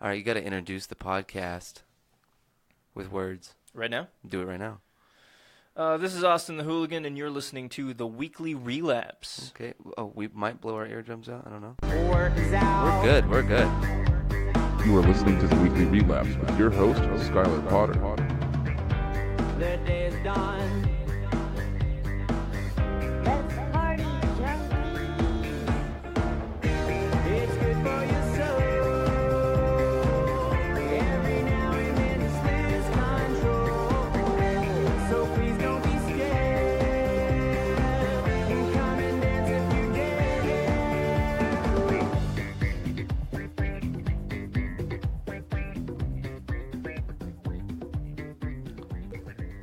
All right, you got to introduce the podcast with words. Right now? Do it right now. This is Austin the Hooligan, and you're listening to The Weekly Relapse. Okay. Oh, we might blow our eardrums out. I don't know. Work's out. We're good. We're good. You are listening to the Weekly Relapse with your host, Skylar Potter. The day is done. Let's party, junkies. It's good for your soul. Every now and then it's lose control. So please don't be scared. And come and dance if you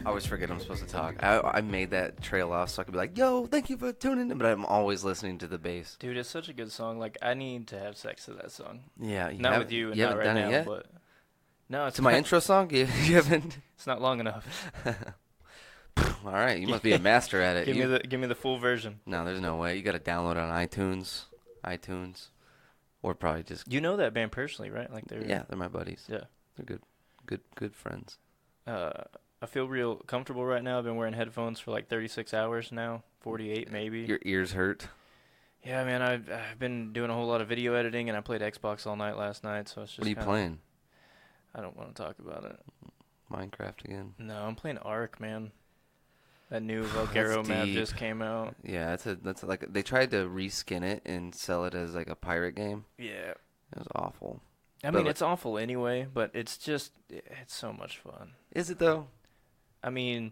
I always forget I'm supposed to talk. I made that trail off so I could be like, yo, thank you for tuning in. But I'm always listening to the bass. Dude, it's such a good song. Like, I need to have sex to that song. Yeah. Not with you and you not haven't right done now, it yet? but... No, it's To my not- intro song? You haven't? It's not long enough. All right. You must be a master at it. Give me the full version. No, there's no way. You got to download it on iTunes. Or probably just... You know that band personally, right? Like they're Yeah, they're my buddies. Yeah. They're good friends. I feel real comfortable right now. I've been wearing headphones for like 36 hours now, 48 maybe. Your ears hurt. Yeah, man, I've been doing a whole lot of video editing, and I played Xbox all night last night, so it's just What are you kinda- playing? I don't want to talk about it. Minecraft again? No, I'm playing Ark, man. That new Valguero map deep. just came out. Yeah, that's like they tried to reskin it and sell it as like a pirate game. Yeah. It was awful. I But mean, like- it's awful anyway, but it's so much fun. Is it though? I mean,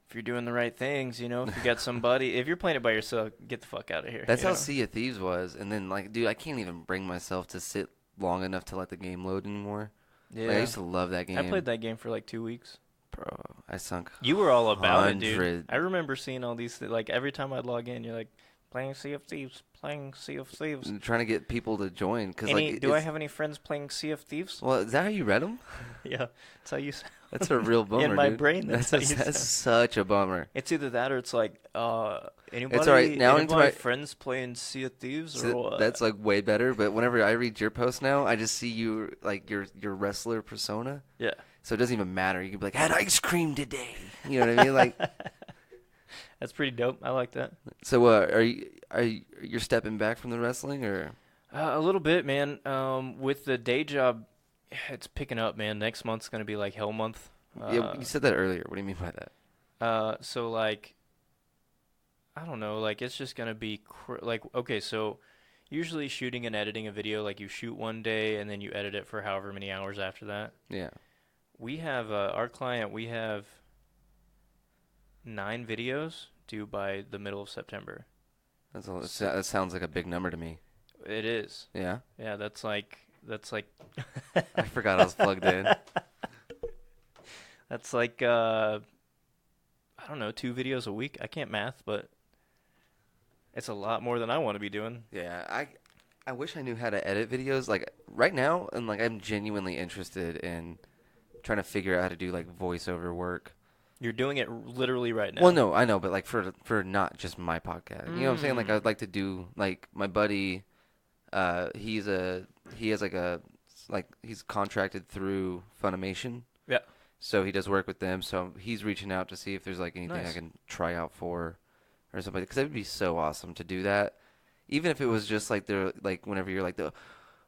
if you're doing the right things, you know, if you got somebody, if you're playing it by yourself, get the fuck out of here. That's you how know? Sea of Thieves was. And then like, dude, I can't even bring myself to sit long enough to let the game load anymore. Yeah. Like, I used to love that game. I played that game for like 2 weeks. Bro, I sunk. You were all about it, dude. 100. I remember seeing all these, like, every time I'd log in, you're like, playing Sea of Thieves, playing Sea of Thieves. Trying to get people to join. Cause, Do I it's- have any friends playing Sea of Thieves? Well, is that how you read them? Yeah, that's how you sound. That's a real bummer, In my dude. brain, that's how you sound. That's such a bummer. It's either that or it's like, anybody, all right, now into my- friends playing Sea of Thieves? So or what? that's like way better. But whenever I read your post now, I just see you like your wrestler persona. Yeah. So it doesn't even matter. You can be like, had ice cream today. You know what I mean? Like, That's pretty dope. I like that. so are you stepping back from the wrestling or? A little bit, man. With the day job, it's picking up, man. Next month's gonna be like hell month. Yeah, you said that earlier. What do you mean by that? So like, I don't know. Like, it's just gonna be like, okay. So, usually shooting and editing a video, like you shoot one day and then you edit it for however many hours after that. Yeah. We have our client. We have 9 videos due by the middle of September. That sounds like a big number to me. It is. Yeah. Yeah, that's like. I forgot I was plugged in. That's like I don't know, 2 videos a week. I can't math, but it's a lot more than I want to be doing. Yeah, I wish I knew how to edit videos like right now, and like I'm genuinely interested in trying to figure out how to do like voiceover work. You're doing it literally right now. Well, no, I know, but like for not just my podcast. You know what I'm saying? Like I'd like to do like my buddy. He has he's contracted through Funimation. Yeah. So he does work with them. So he's reaching out to see if there's like anything I Nice. can try out for, or something. Because that would be so awesome to do that. Even if it was just like whenever you're like the,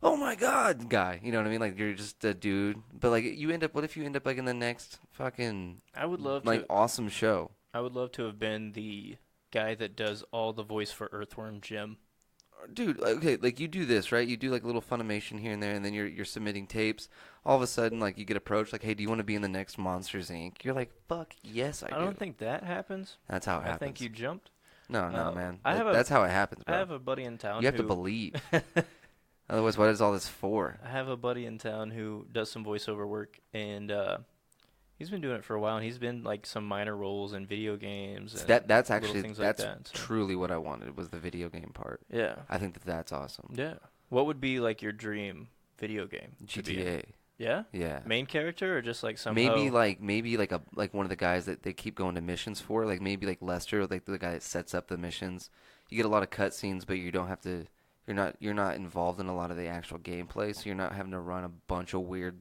oh my god guy. You know what I mean? Like you're just a dude. But like what if you end up like in the next fucking I would love like to. awesome show. I would love to have been the guy that does all the voice for Earthworm Jim. Dude, okay, like you do this, right? You do like a little Funimation here and there, and then you're submitting tapes. All of a sudden, like you get approached, like, "Hey, do you want to be in the next Monsters Inc.?" You're like, "Fuck yes, I do." I don't think that happens. That's how it I happens. think you jumped. No, man. I have That's how it happens, I bro. have a buddy in town. You have to who- believe. Otherwise, what is all this for? I have a buddy in town who does some voiceover work, and he's been doing it for a while. And he's been like some minor roles in video games. And That's little actually things like that's that, so. truly what I wanted was the video game part. Yeah. I think that's awesome. Yeah. What would be like your dream video game? to be in? GTA. Yeah. Yeah. Main character or just like some Maybe hoe? like one of the guys that they keep going to missions for, like maybe like Lester, like the guy that sets up the missions. You get a lot of cutscenes, but you're You're not involved in a lot of the actual gameplay, so you're not having to run a bunch of weird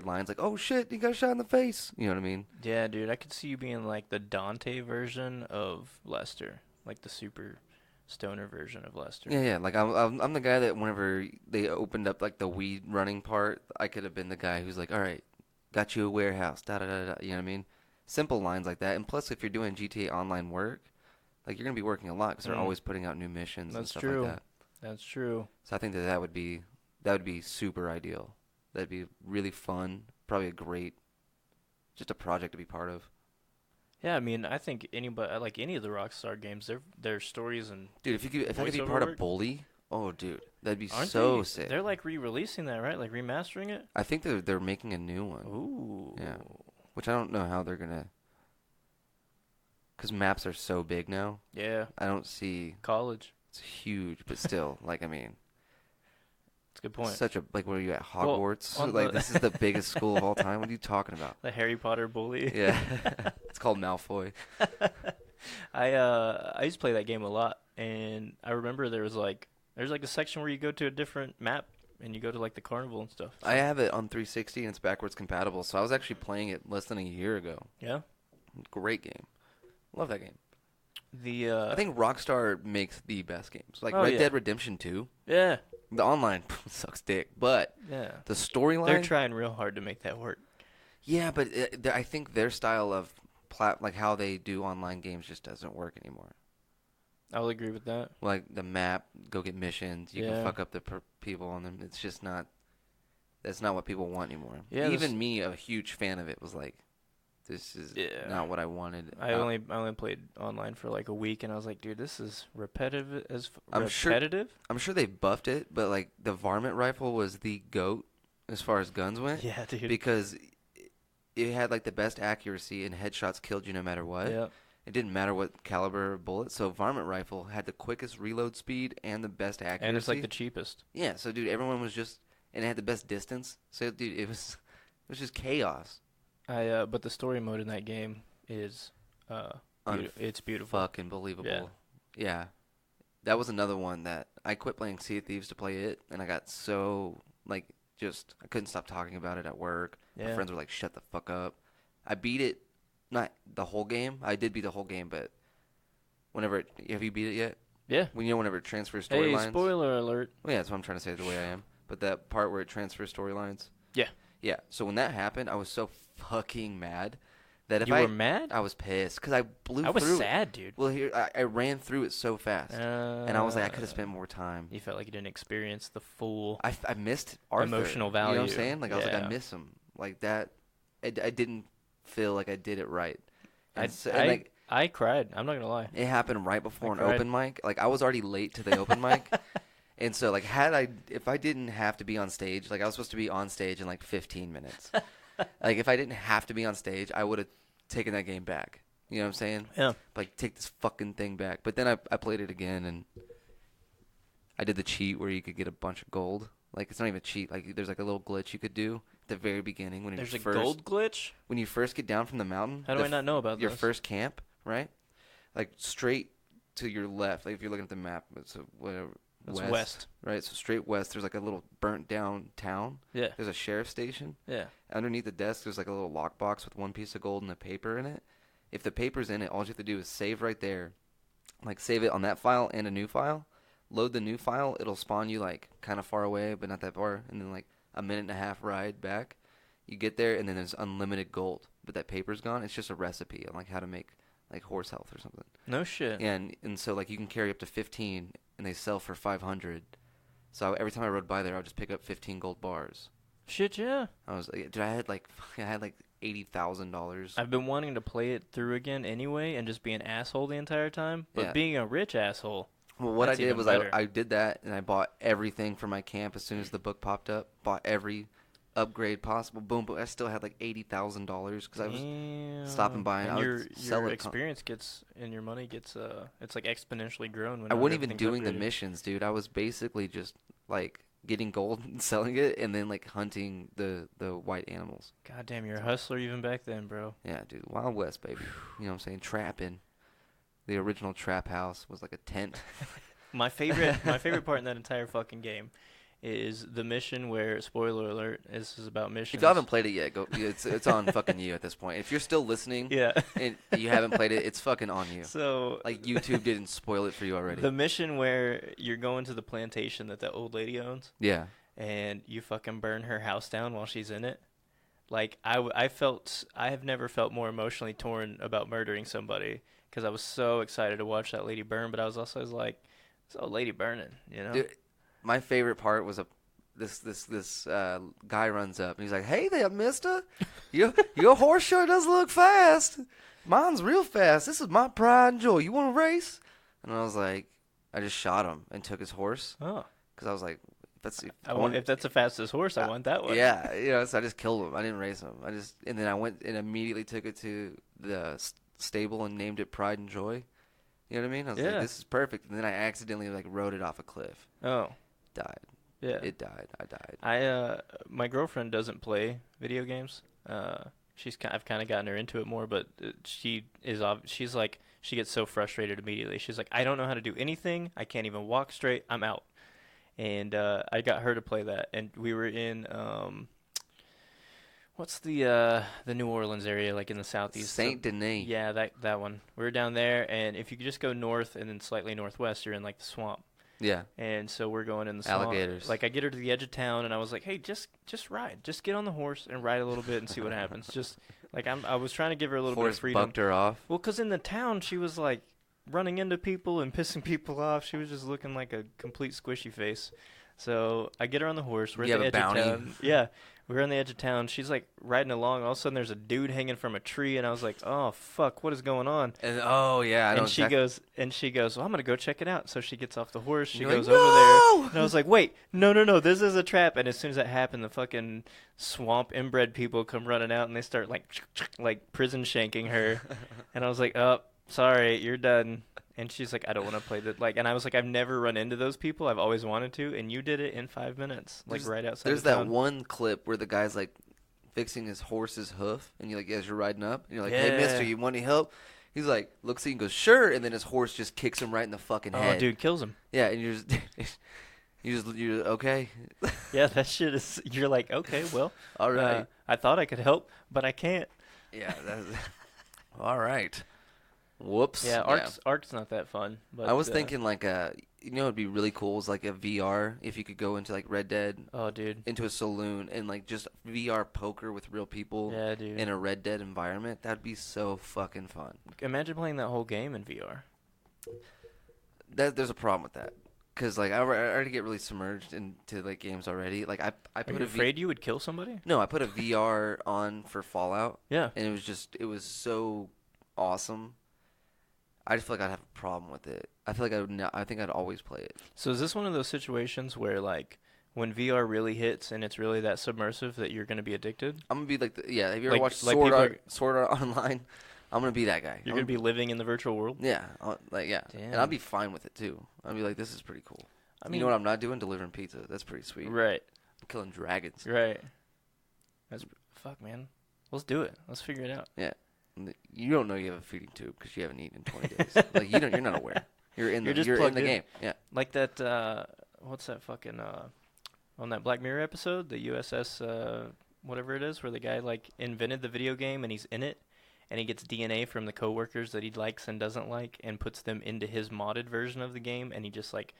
lines like, oh shit, he got shot in the face. You know what I mean? Yeah, dude, I could see you being like the Dante version of Lester, like the super stoner version of Lester. Yeah, yeah. Like I'm the guy that whenever they opened up like the weed running part, I could have been the guy who's like, all right, got you a warehouse, da da da da. You know what I mean? Simple lines like that. And plus, if you're doing GTA Online work, like you're gonna be working a lot because they're Mm. always putting out new missions and That's stuff true. like that. That's true. So I think that would be super ideal. That'd be really fun. Probably a great, just a project to be part of. Yeah, I mean, I think anybody like any of the Rockstar games, their stories and Dude, if I could be Voiceover part of work? Bully, oh dude, that'd be aren't so they? sick. They're like re-releasing that, right? Like remastering it. I think they're making a new one, Ooh. Yeah. which I don't know how they're gonna. Because maps are so big now, Yeah. I don't see. College. It's huge, but still, like I mean, That's a good point. such a like. What are you at Well, Hogwarts? on like the- this is the biggest school of all time. What are you talking about? The Harry Potter bully. Yeah, it's called Malfoy. I used to play that game a lot, and I remember there's like a section where you go to a different map and you go to like the carnival and stuff. I have it on 360 and it's backwards compatible, so I was actually playing it less than a year ago. Yeah. Great game. Love that game. The I think Rockstar makes the best games. Like Oh, Red yeah. Dead Redemption 2, yeah, the online sucks dick, but yeah. the storyline. They're trying real hard to make that work. Yeah, but I think their style of like how they do online games just doesn't work anymore. I'll agree with that. Like the map, go get missions, you Yeah. can fuck up the people on them. It's just not. That's not what people want anymore. Yeah, Even me, a huge fan of it, was like, this is Yeah. not what I wanted. I only played online for like a week, and I was like, dude, this is repetitive I'm sure- repetitive. I'm sure they buffed it, but like the varmint rifle was the goat as far as guns went Yeah, dude. because it had like the best accuracy and headshots killed you no matter what. Yeah. It didn't matter what caliber of bullet. So varmint rifle had the quickest reload speed and the best accuracy. And it's like the cheapest. Yeah, so dude, everyone was just and it had the best distance. So dude, it was just chaos. But the story mode in that game is it's beautiful. Fucking believable. Yeah. Yeah. That was another one that I quit playing Sea of Thieves to play it, and I got so like just I couldn't stop talking about it at work. My Yeah. friends were like, "Shut the fuck up." I beat it, not the whole game. I did beat the whole game, but whenever have you beat it yet? Yeah. When whenever it transfers Hey, storylines. spoiler alert. Well, yeah, that's what I'm trying to say the way I am. But that part where it transfers storylines. Yeah. Yeah. So when that happened, I was so fucking mad that if You I were mad? I was pissed because I blew I was through it. sad, dude. Well, here I ran through it so fast, and I was like, I could have spent more time. You felt like you didn't experience the full. I missed Arthur. Emotional You know what I'm value. saying? Like I was like, Yeah. I miss him. Like that. I didn't feel like I did it right. I, And so- and, like I cried. I'm not gonna lie. it happened right before an cried. open mic. Like I was already late to the open mic. And so like if I didn't have to be on stage, like I was supposed to be on stage in like 15 minutes. Like if I didn't have to be on stage, I would have taken that game back. You know what I'm saying? Yeah. Like take this fucking thing back. But then I played it again and I did the cheat where you could get a bunch of gold. Like it's not even a cheat. Like there's like a little glitch you could do at the very beginning when There's you a first gold glitch. when you first get down from the mountain. How do I not know about your this? first camp, right? Like straight to your left. Like if you're looking at the map, it's whatever. That's west. Right? So straight west, there's like a little burnt down town. Yeah. There's a sheriff's station. Yeah. Underneath the desk, there's like a little lockbox with one piece of gold and a paper in it. If the paper's in it, all you have to do is save right there. Like save it on that file and a new file. Load the new file. It'll spawn you like kind of far away, but not that far. And then like a minute and a half ride back. You get there and then there's unlimited gold. But that paper's gone. It's just a recipe on like how to make like horse health or something. No shit. And so like you can carry up to 15 and they sell for 500. So every time I rode by there, I would just pick up 15 gold bars. Shit, yeah. I was like, dude, I had like $80,000. I've been wanting to play it through again anyway and just be an asshole the entire time. But Yeah. being a rich asshole. Well, what That's I did even was better. I did that and I bought everything for my camp as soon as the book popped up. Bought every upgrade possible. Boom, boom. I still had like $80,000 because I was stopping by and I would your sell it experience gets and your money gets it's like exponentially grown. I wasn't even doing the missions, dude. I was basically just like getting gold and selling it and then like hunting the white animals. God damn, you're a hustler even back then, bro. Yeah, dude. Wild West, baby. You know what I'm saying? Trapping. The original trap house was like a tent. my favorite part in that entire fucking game is the mission where, spoiler alert, this is about missions. If you haven't played it yet, go. It's on fucking you at this point. If you're still listening Yeah. and you haven't played it, it's fucking on you. So Like YouTube didn't spoil it for you already. the mission where you're going to the plantation that the old lady owns, Yeah. and you fucking burn her house down while she's in it. Like I have never felt more emotionally torn about murdering somebody because I was so excited to watch that lady burn, but I was also like, this old lady burning, you know? Dude, my favorite part was this guy runs up and he's like, "Hey there, mister. Your horse sure does look fast. Mine's real fast. This is my pride and joy. You want to race?" And I was like, I just shot him and took his horse Oh, because I was like, if that's the fastest horse, I want that one. Yeah, so I just killed him. I didn't race him. And then I went and immediately took it to the stable and named it Pride and Joy. You know what I mean? I was Yeah. like, this is perfect. And then I accidentally like rode it off a cliff. Oh, Died. yeah. It died. I died. My girlfriend doesn't play video games. I've kind of gotten her into it more, but she's like, she gets so frustrated immediately. She's like, I don't know how to do anything. I can't even walk straight. I'm out. And I got her to play that, and we were in what's the New Orleans area, like in the southeast? Saint Denis. Yeah, that one. We were down there, and if you could just go north and then slightly northwest, you're in like the swamp. Yeah. And so we're going in the swamp. Alligators. Like I get her to the edge of town, and I was like, "Hey, just ride, just get on the horse and ride a little bit and see what happens." Just like I was trying to give her a little bit Horse of freedom. bucked her off. Well, 'cause in the town she was like running into people and pissing people off. She was just looking like a complete squishy face. So I get her on the horse. We're You at the have edge a bounty? of town. Yeah, we're on the edge of town. She's like riding along. All of a sudden, there's a dude hanging from a tree, and I was like, "Oh fuck, what is going on?" And oh yeah, I know And she exactly. goes, "Well, I'm gonna go check it out." So she gets off the horse. She You're goes like, over "No!" there, and I was like, "Wait, no, this is a trap." And as soon as that happened, the fucking swamp inbred people come running out, and they start like prison shanking her. And I was like, "Oh, sorry, you're done." And she's like, "I don't want to play that." And I was like, "I've never run into those people. I've always wanted to, and you did it in 5 minutes, like right outside." There's of that town. one clip where the guy's like fixing his horse's hoof, and you're like, as you're riding up, and you're like, "Hey, mister, Yeah. you want any help?" He's like, looks at you and goes, "Sure," and then his horse just kicks him right in the fucking Oh, head. dude, kills him. Yeah, and you're just you're okay. Yeah, that shit is. You're like, okay, well, All right. I thought I could help, but I can't. Yeah. That's, all right. Whoops. Yeah, Ark's not that fun. But I was thinking like it'd be really cool is like a VR if you could go into like Red Dead Oh, dude. into a saloon and like just VR poker with real people Yeah, dude. in a Red Dead environment. That'd be so fucking fun. Imagine playing that whole game in VR. There's a problem with that because like I already get really submerged into like games already. Like I Are put you a afraid you would kill somebody? no, I put a VR on for Fallout Yeah. and it was so awesome. I just feel like I'd have a problem with it. I feel like I think I'd always play it. So is this one of those situations where, like, when VR really hits and it's really that submersive that you're going to be addicted? I'm gonna be like, have you ever Like- watched like Sword people Art, Sword Art Online? I'm gonna be that guy. You're going to be living in the virtual world? yeah, yeah, and I'll Damn. be fine with it too. I'll be like, this is pretty cool. I You mean, know what I'm not doing? Delivering pizza. That's pretty sweet. right, I'm killing dragons. right. Fuck, man. Let's do it. Let's figure it out. You don't know you have a feeding tube because you haven't eaten in 20 days. Like you're not aware. You're in You're the just you're in plugged the in. game. Yeah. Like that, what's that fucking, on that Black Mirror episode, the USS, whatever it is, where the guy, like, invented the video game and he's in it, and he gets DNA from the coworkers that he likes and doesn't like and puts them into his modded version of the game, and he just, like,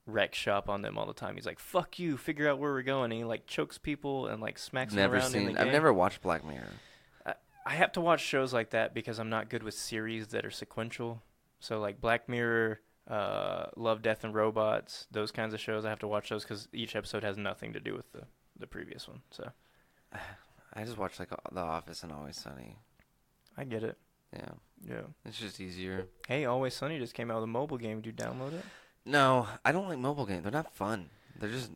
wrecks shop on them all the time. He's like, fuck you, figure out where we're going, and he, like, chokes people and, like, smacks them Never around in the seen. game. I've never watched Black Mirror. I have to watch shows like that because I'm not good with series that are sequential. So, like, Black Mirror, Love, Death, and Robots, those kinds of shows, I have to watch those because each episode has nothing to do with the previous one. So, I just watch like The Office and Always Sunny. I get it. Yeah, Yeah. it's just easier. Hey, Always Sunny just came out with a mobile game. Did you download it? No, I don't like mobile games. They're not fun. They're just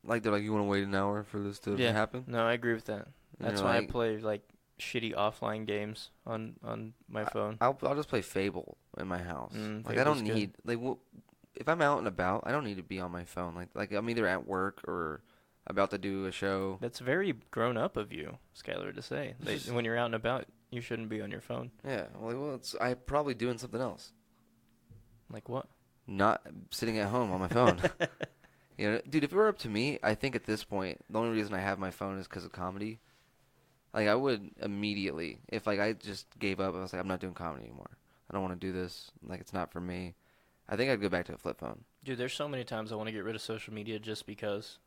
they're like you want to wait an hour for this to Yeah. happen. No, I agree with that. And That's you're why like, I play, like, shitty offline games on my phone. I'll just play Fable in my house. Like I Fable's don't good. need if I'm out and about, I don't need to be on my phone. Like I'm either at work or about to do a show. That's very grown up of you, Skylar, to say. When you're out and about, you shouldn't be on your phone. Yeah, well, I'm probably doing something else. Like what? not sitting at home on my phone. You know, dude, if it were up to me, I think at this point, the only reason I have my phone is because of comedy. Like, I would immediately, if, like, I just gave up, I was like, I'm not doing comedy anymore. I don't want to do this. Like, it's not for me. I think I'd go back to a flip phone. Dude, there's so many times I want to get rid of social media just because.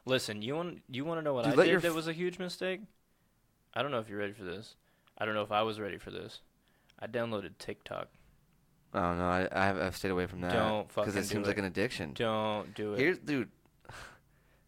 Listen, you want to know what Dude, I let did your that was a huge mistake? I don't know if you're ready for this. I don't know if I was ready for this. I downloaded TikTok. Oh, no, I've stayed away from that. Don't fucking because it do seems it. like an addiction. Don't do it. Here's, dude,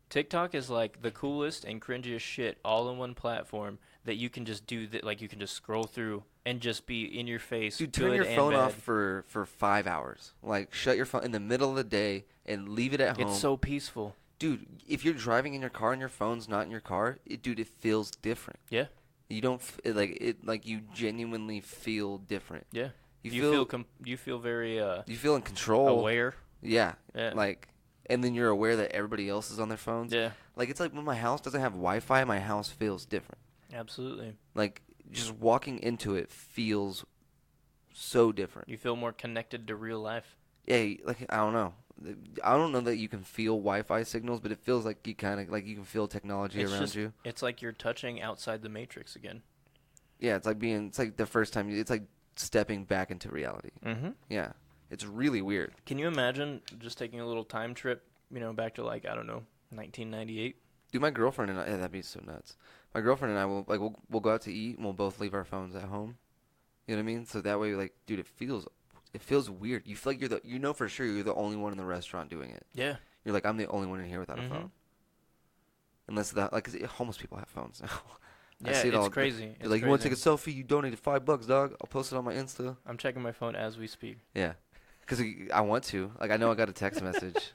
TikTok is like the coolest and cringiest shit all in one platform that you can just do that. Like you can just scroll through and just be in your face. dude, turn good your and phone bad. off for 5 hours. Like, shut your phone in the middle of the day and leave it at home. It's so peaceful. Dude, if you're driving in your car and your phone's not in your car, dude, it feels different. Yeah, You don't like you genuinely feel different. yeah. You You feel very you feel in control. aware. Yeah. Yeah. Like, and then you're aware that everybody else is on their phones. Yeah, Like, it's like when my house doesn't have Wi-Fi, my house feels different. absolutely. Like, just walking into it feels so different. You feel more connected to real life. Yeah, like, I don't know. I don't know that you can feel Wi-Fi signals, but it feels like you kind of like you can feel technology It's around just, you. It's like you're touching outside the matrix again. Yeah, it's like the first time it's like stepping back into reality. Mm-hmm. Yeah. It's really weird. Can you imagine just taking a little time trip, back to like, I don't know, 1998? Dude, my girlfriend and I, yeah, that'd be so nuts. My girlfriend and I will like we'll go out to eat and we'll both leave our phones at home. You know what I mean? So that way, like, dude, it feels weird. You feel like for sure you're the only one in the restaurant doing it. Yeah. You're like, I'm the only one in here without a Mhm. phone. Unless 'cause homeless people have phones now. I Yeah, see it it's all. crazy. They're like, you want to take a selfie? You donated $5, dog. I'll post it on my Insta. I'm checking my phone as we speak. Yeah, because I want to. Like, I know I got a text message.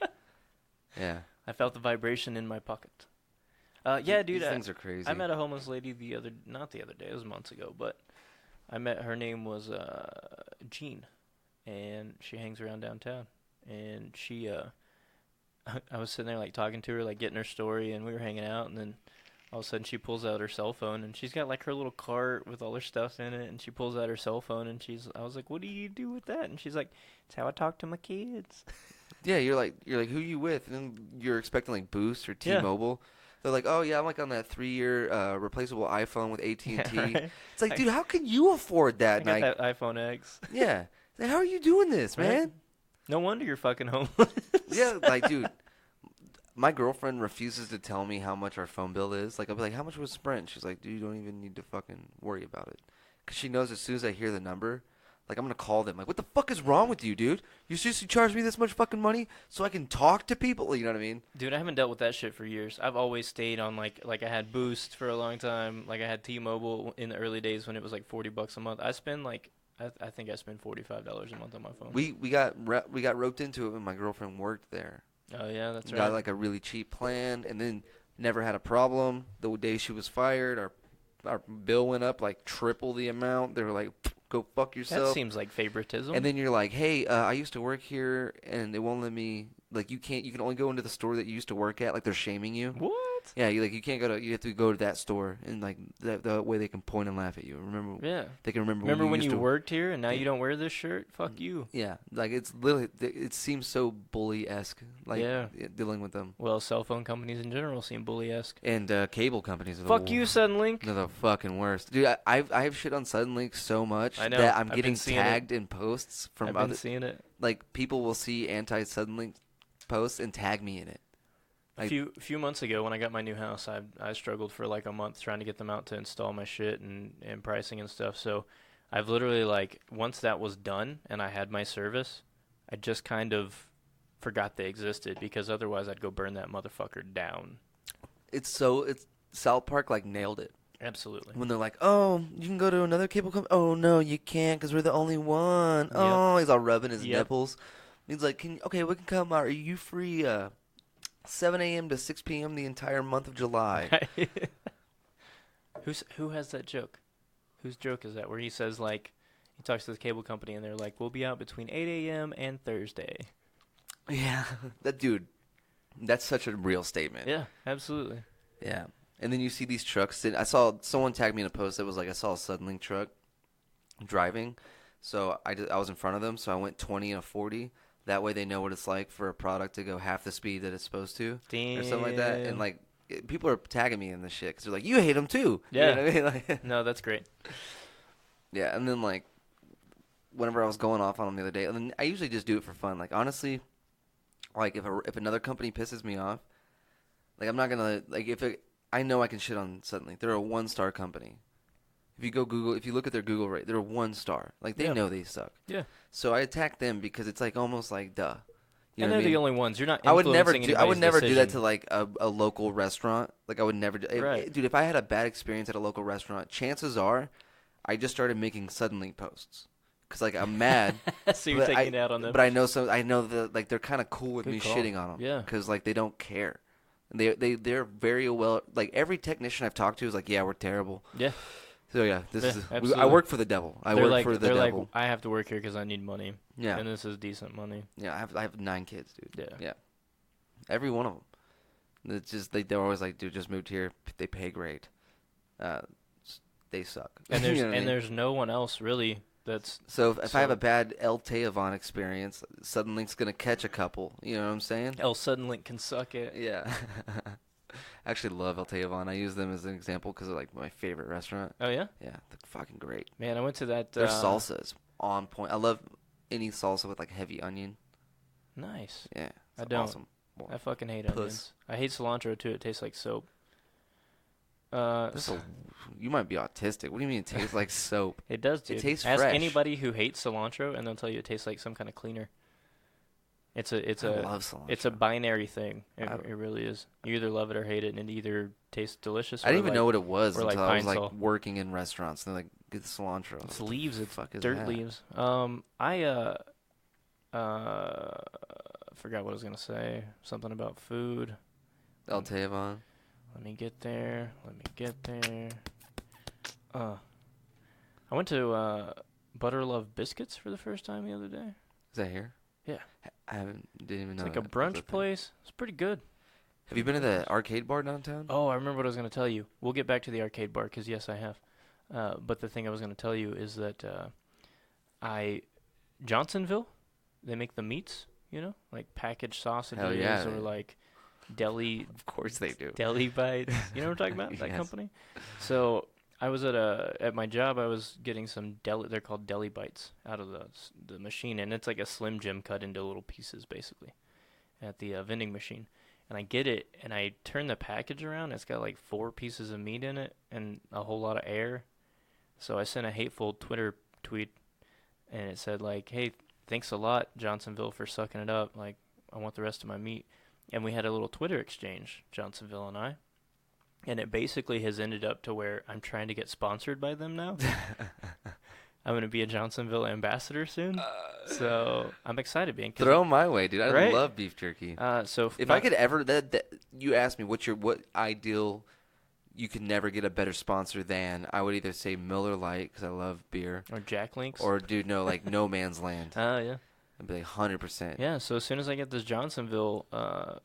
Yeah. I felt the vibration in my pocket. Yeah, dude. These things are crazy. I met a homeless lady not the other day, it was months ago, but I met, her name was Jean, and she hangs around downtown. And she, I was sitting there like talking to her, like getting her story, and we were hanging out, and then all of a sudden she pulls out her cell phone, and she's got like her little cart with all her stuff in it, and she pulls out her cell phone, and I was like, what do you do with that? And she's like, it's how I talk to my kids. Yeah, you're like, who you with? And then you're expecting like Boost or Yeah. T-Mobile. They're like, oh yeah, I'm like on that 3-year replaceable iPhone with AT&T. Yeah, right? It's like, dude, how can you afford that? I got And that iPhone X. yeah, like, how are you doing this, Right? man? No wonder you're fucking homeless. Yeah, like, dude, my girlfriend refuses to tell me how much our phone bill is. Like, I'll be like, how much was Sprint? She's like, dude, you don't even need to fucking worry about it. Because she knows as soon as I hear the number, like, I'm going to call them. Like, what the fuck is wrong with you, dude? You seriously charge me this much fucking money so I can talk to people? You know what I mean? Dude, I haven't dealt with that shit for years. I've always stayed on like I had Boost for a long time. Like I had T-Mobile in the early days when it was like $40 a month. I spend like I think I spend $45 a month on my phone. We got roped into it when my girlfriend worked there. Oh yeah, that's Got right. like a really cheap plan, and then never had a problem. The day she was fired, our bill went up like triple the amount. They were like, go fuck That yourself. seems like favoritism. And then you're like, hey, I used to work here, and it won't let me. Like, you can only go into the store that you used to work at. Like, they're shaming you. what? Yeah, you can't go to. You have to go to that store, and like that way they can point and laugh at you. Remember? Yeah. They can remember. Remember when used you to, worked here and now you don't wear this shirt? Fuck you. Yeah, like it's literally. It seems so bully-esque. Like, Yeah. dealing with them. Well, cell phone companies in general seem bully-esque. And cable companies. Are Fuck the you, Suddenlink. They're the fucking worst, dude. I have shit on Suddenlink so much I know, that I'm I've getting been seeing it. tagged in posts from I've other. been seeing it. Like, people will see anti-Suddenlink posts and tag me in it. A few months ago when I got my new house, I struggled for like a month trying to get them out to install my shit and pricing and stuff. So I've literally like once that was done and I had my service, I just kind of forgot they existed because otherwise I'd go burn that motherfucker down. It's South Park like nailed it Absolutely. when they're like, oh, you can go to another cable company. Oh no, you can't because we're the only one. Oh, he's all rubbing his Yep. nipples. He's like, okay, we can come. Are you free? 7 a.m. to 6 p.m. the entire month of July. Who has that joke? Whose joke is that? Where he says like he talks to the cable company and they're like, we'll be out between 8 a.m. and Thursday. Yeah, that dude. That's such a real statement. Yeah, absolutely. Yeah. And then you see these trucks. I saw someone tagged me in a post that was like, I saw a Suddenlink truck driving. So I was in front of them. So I went 20 and a 40. That way they know what it's like for a product to go half the speed that it's supposed to, or something like that. And Damn. like people are tagging me in this shit because they're like, "You hate them too." Yeah. You know what I mean? Like, No, that's great. yeah. And then like, whenever I was going off on them the other day, and then I usually just do it for fun. Like honestly, like if another company pisses me off, like I'm not gonna like I know I can shit on Suddenlink. They're a 1-star company. If you go Google, if you look at their Google rate, they're a 1-star. Like they Yeah. know they suck. Yeah. So I attack them because it's like almost like duh. You And know they're what I mean? the only ones. You're not. I would never influencing do. I would anybody's never do that to decision. like a local restaurant. Like I would never do. Right. Dude, if I had a bad experience at a local restaurant, chances are, I just started making Suddenlink posts because like I'm mad. So you're but taking I, it out on them. But I know that like they're kind of cool with Good me call. shitting on them. Yeah. Because like they don't care. And they're very well. Like every technician I've talked to is like, yeah, we're terrible. Yeah. So yeah, Yeah, I absolutely. work for the devil. I They're work like, for the they're devil. like, I have to work here because I need money. Yeah. And this is decent money. Yeah, I have 9 kids, dude. Yeah. Yeah. Every one of them. It's just they're always like, dude, just moved here. They pay great. They suck. And You there's know what I mean? there's no one else really that's So if I have so- a bad El Teavon experience, Suddenlink's gonna catch a couple. You know what I'm saying? else Suddenlink can suck it. Yeah. I actually love El Teavon. I use them as an example because they're like my favorite restaurant. Oh yeah, Yeah, they're fucking great. man, I went to that. Their salsa is on point. I love any salsa with like heavy onion. Nice. Yeah, I it's don't. awesome. Well, I fucking hate Puss. onions. I hate cilantro too. It tastes like soap. that's you might be autistic. What do you mean it tastes like soap? It does, dude. tastes Ask fresh. anybody who hates cilantro, and they'll tell you it tastes like some kind of cleaner. It's I a love cilantro. it's a binary thing. It, I- it really is. You either love it or hate it, and it either tastes delicious. I didn't or even like, know what it was or like until I was pine like sol. working in restaurants. And they're like, get the cilantro. It's What the leaves. It's fuck is dirt that? leaves. Forgot what I was gonna say. Something about food. El Teavon. Let me get there. I went to Butter Love Biscuits for the first time the other day. Is that here? Yeah. Didn't even It's know. like a that was brunch thing. place. It's pretty good. Have you been to the arcade bar downtown? Oh, I remember what I was going to tell you. We'll get back to the arcade bar because, yes, I have. But the thing I was going to tell you is that Johnsonville, they make the meats, you know, like packaged sausages yeah, or they- like deli Of course they do. deli bites. You know what I'm talking about? That Yes. company. So I was at my job. I was getting some deli. They're called deli bites out of the machine, and it's like a Slim Jim cut into little pieces, basically, at the vending machine. And I get it, and I turn the package around. It's got like 4 pieces of meat in it and a whole lot of air. So I sent a hateful Twitter tweet, and it said like, "Hey, thanks a lot, Johnsonville, for sucking it up. Like, I want the rest of my meat." And we had a little Twitter exchange, Johnsonville and I. And it basically has ended up to where I'm trying to get sponsored by them now. I'm going to be a Johnsonville ambassador soon. So I'm excited, man. 'cause Throw 'em my way, dude. I Right? love beef jerky. so If I could ever, that you asked me what ideal, you could never get a better sponsor than, I would either say Miller Lite because I love beer, or Jack Links. or dude, no, like No Man's Land. Yeah. I'd be like 100%. Yeah, so as soon as I get this Johnsonville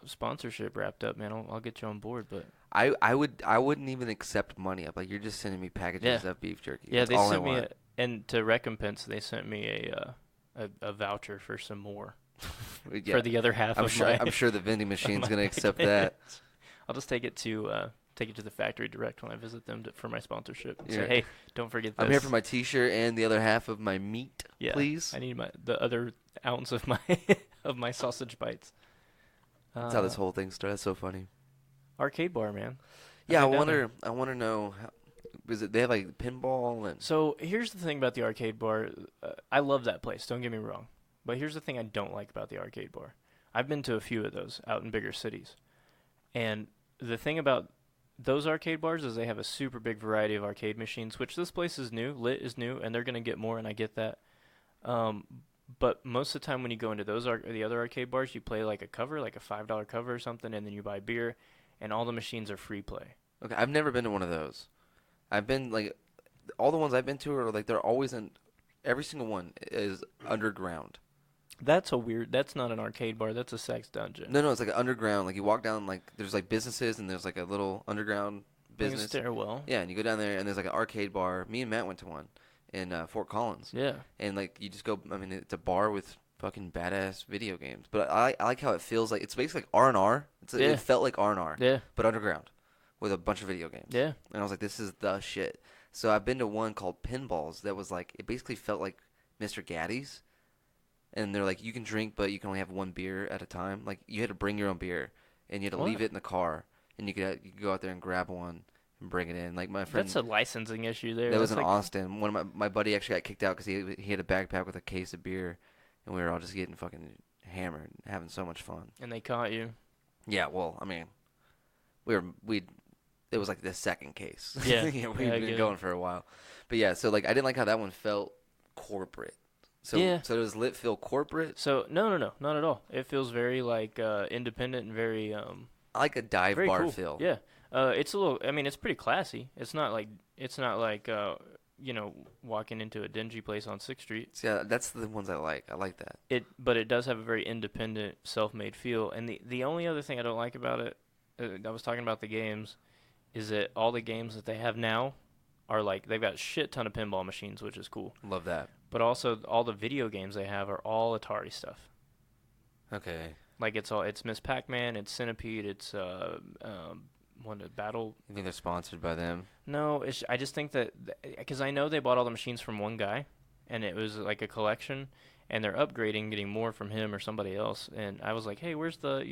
sponsorship wrapped up, man, I'll get you on board. But I wouldn't even accept money. I'm like, you're just sending me packages Yeah. of beef jerky. yeah, That's they all I sent me want. and to recompense, they sent me a voucher for some more Yeah. for the other half I'm of sure. my. I'm sure the vending machine's my gonna accept that. I'll just take it to the factory direct when I visit them for my sponsorship. And Yeah. say, hey, don't forget this. I'm here for my T-shirt and the other half of my meat, Yeah, please. I need the other ounce of my of my sausage bites. That's how this whole thing started. That's so funny. Arcade bar, man. Yeah, I've been down there. I want to know. They have like pinball and So here's the thing about the arcade bar. I love that place. Don't get me wrong. But here's the thing I don't like about the arcade bar. I've been to a few of those out in bigger cities. And the thing about those arcade bars is they have a super big variety of arcade machines, which this place is new. Lit is new, and they're going to get more, and I get that. But most of the time when you go into the other arcade bars, you play like a cover, like a $5 cover or something, and then you buy beer, and all the machines are free play. Okay, I've never been to one of those. I've been like, all the ones I've been to are like they're always in. Every single one is underground. That's not an arcade bar. That's a sex dungeon. No, it's like an underground. Like you walk down, like there's like businesses and there's like a little underground Like a business. stairwell. Yeah, and you go down there and there's like an arcade bar. Me and Matt went to one in Fort Collins. Yeah. And like you just go. I mean, it's a bar with fucking badass video games. But I like how it feels like it's basically like R&R. Yeah. It felt like R&R, Yeah. but underground with a bunch of video games. Yeah. And I was like, this is the shit. So I've been to one called Pinballs that was like, it basically felt like Mr. Gaddy's. And they're like, you can drink, but you can only have one beer at a time. Like, you had to bring your own beer, and you had to What? leave it in the car, and you could go out there and grab one and bring it in. Like, my friend, That's a licensing issue there. that was in That's like- Austin. One of my buddy actually got kicked out because he had a backpack with a case of beer, and we were all just getting fucking hammered, having so much fun. And they caught you. Yeah, well, I mean, it was like the second case. Yeah. We'd Yeah, I been get it. going for a while. But yeah, so like I didn't like how that one felt corporate. So Yeah. so does Lit feel corporate? So no, not at all. It feels very like independent and very I like a dive very bar cool. feel. Yeah. It's a little. I mean, it's pretty classy. It's not like walking into a dingy place on 6th Street. So, yeah, that's the ones I like. I like that. But it does have a very independent, self-made feel. And the only other thing I don't like about it, I was talking about the games, is that all the games that they have now are like they've got a shit ton of pinball machines, which is cool. Love that. But also all the video games they have are all Atari stuff. Okay. Like it's Miss Pac-Man, it's Centipede, it's Battle. You think they're sponsored by them? No, I just think that because I know they bought all the machines from one guy, and it was like a collection, and they're upgrading, getting more from him or somebody else. And I was like, hey, where's the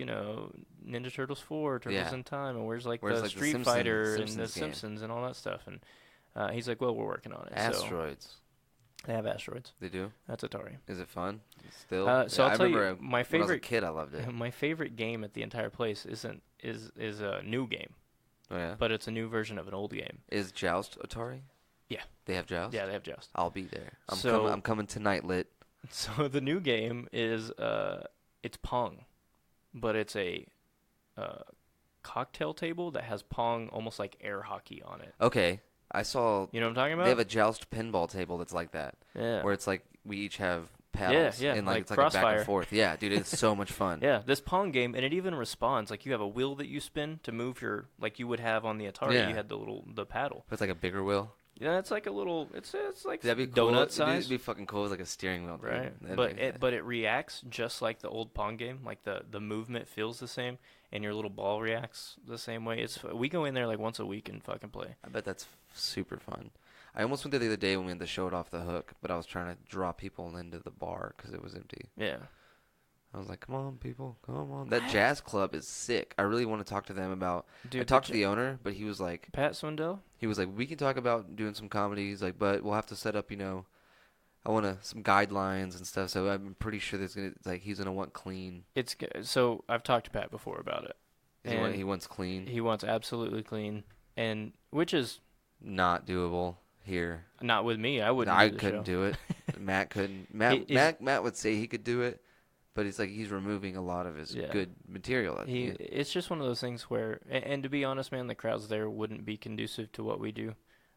Ninja Turtles 4, Turtles Yeah. in Time, and where's Where's, the like, the Street Simpsons- Fighter and the Simpsons game? Simpsons and all that stuff? And he's like, well, we're working on it. So Asteroids. they have Asteroids. They do? That's Atari. Is it fun? Still? So Yeah, I'll tell you, I remember my when I was a favorite kid, I loved it. my favorite game at the entire place is a new game, Oh, yeah? but it's a new version of an old game. Is Joust Atari? Yeah. They have Joust? Yeah, they have Joust. I'll be there. So- I'm coming tonight, Lit. So the new game is it's Pong, but it's a cocktail table that has Pong almost like air hockey on it. Okay. I saw You know what I'm talking about? they have a Joust pinball table that's like that. yeah. Where it's like we each have paddles. yeah, And like it's like a back Crossfire. and forth. Yeah, dude, it's so much fun. Yeah, this Pong game, and it even responds. Like you have a wheel that you spin to move your, like you would have on the Atari. Yeah. You had the paddle. But it's like a bigger wheel. Yeah, it's like a little. It's like That'd be cool. donut size. It'd be fucking cool with like a steering wheel. Dude. Right, That'd be- but it reacts just like the old Pong game. Like the movement feels the same, and your little ball reacts the same way. We go in there like once a week and fucking play. I bet that's super fun. I almost went there the other day when we had to show it off the hook, but I was trying to draw people into the bar because it was empty. Yeah, I was like, come on, people, come on. That jazz club is sick. I really want to talk to them about. dude. I talked to the owner, but he was like, Pat Swindell. we can talk about doing some comedies, like, but we'll have to set up, I want some guidelines and stuff. So I'm pretty sure he's gonna want clean. So I've talked to Pat before about it. And He wants clean, he wants absolutely clean, and which is not doable here. not with me. I wouldn't. I do the couldn't show. do it. Matt couldn't. Matt would say he could do it, but it's like he's removing a lot of his Yeah. good material. It's just one of those things where, and to be honest, man, the crowds there wouldn't be conducive to what we do.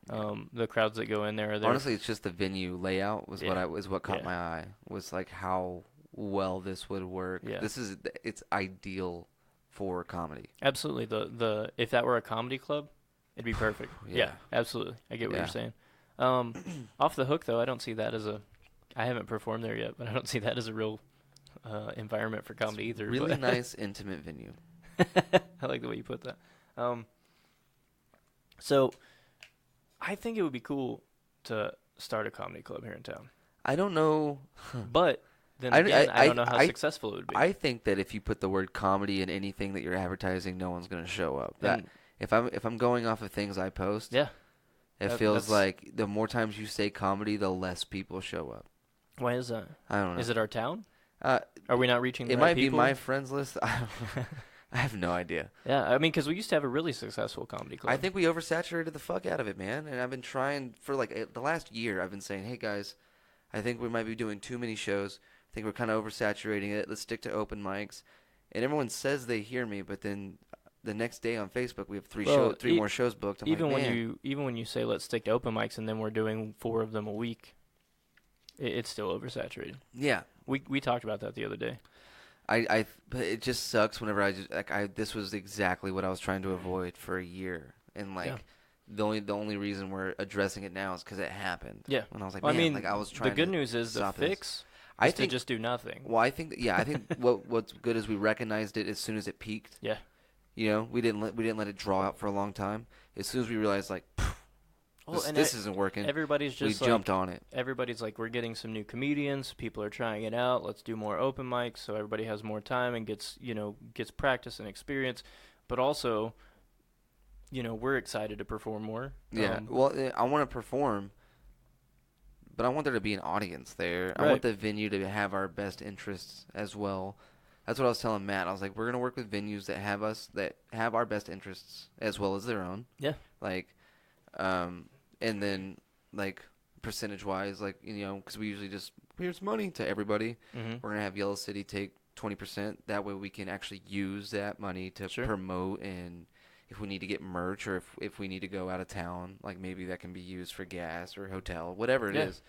The crowds that go in there are there. Honestly, it's just the venue layout was Yeah. what caught Yeah. my eye. Was like how well this would work. Yeah. It's ideal for comedy. Absolutely. The if that were a comedy club, it'd be perfect. Yeah. Yeah, absolutely. I get what Yeah. you're saying. Off the hook though, I don't see that as I haven't performed there yet, but I don't see that as a real environment for comedy either. Really but- nice, intimate venue. I like the way you put that. So I think it would be cool to start a comedy club here in town. I don't know. But then I- again, I I- don't know how I- successful it would be. I think that if you put the word comedy in anything that you're advertising, no one's gonna show up. That And- if I'm going off of things I post, yeah. it That- feels that's- like the more times you say comedy, the less people show up. Why is that? I don't know. Is it our town? Uh, Are we not reaching the it right might people? be my friends list. I have no idea. Yeah, I mean, because we used to have a really successful comedy club. I think we oversaturated the fuck out of it, man. And I've been trying for like the last year. I've been saying, hey guys, I think we might be doing too many shows. I think we're kind of oversaturating it. Let's stick to open mics. And everyone says they hear me, but then the next day on Facebook we have three more shows booked. I'm even like, when man. you say let's stick to open mics and then we're doing 4 of them a week, it's still oversaturated. Yeah. We talked about that the other day. But it just sucks whenever this was exactly what I was trying to avoid for a year, and like Yeah. the only reason we're addressing it now is because it happened. Yeah. And I was like, Well, man, I mean, like I was trying. the good to news is the stop this. fix. I to think just do nothing. Well, I think I think what's good is we recognized it as soon as it peaked. Yeah. You know, we didn't let it draw out for a long time. As soon as we realized like Well, and this isn't working, everybody's we just jumped on it. everybody's like, we're getting some new comedians. People are trying it out. Let's do more open mics so everybody has more time and gets practice and experience. But also, we're excited to perform more. Yeah. Well, I want to perform, but I want there to be an audience there. I want Right. the venue to have our best interests as well. That's what I was telling Matt. I was like, we're gonna work with venues that have our best interests as well as their own. Yeah. Like, and then like percentage wise, like because we usually just here's money to everybody. Mm-hmm. We're gonna have Yellow City take 20%. That way we can actually use that money to Sure. promote, and if we need to get merch or if we need to go out of town, like maybe that can be used for gas or hotel, whatever it Yeah. is.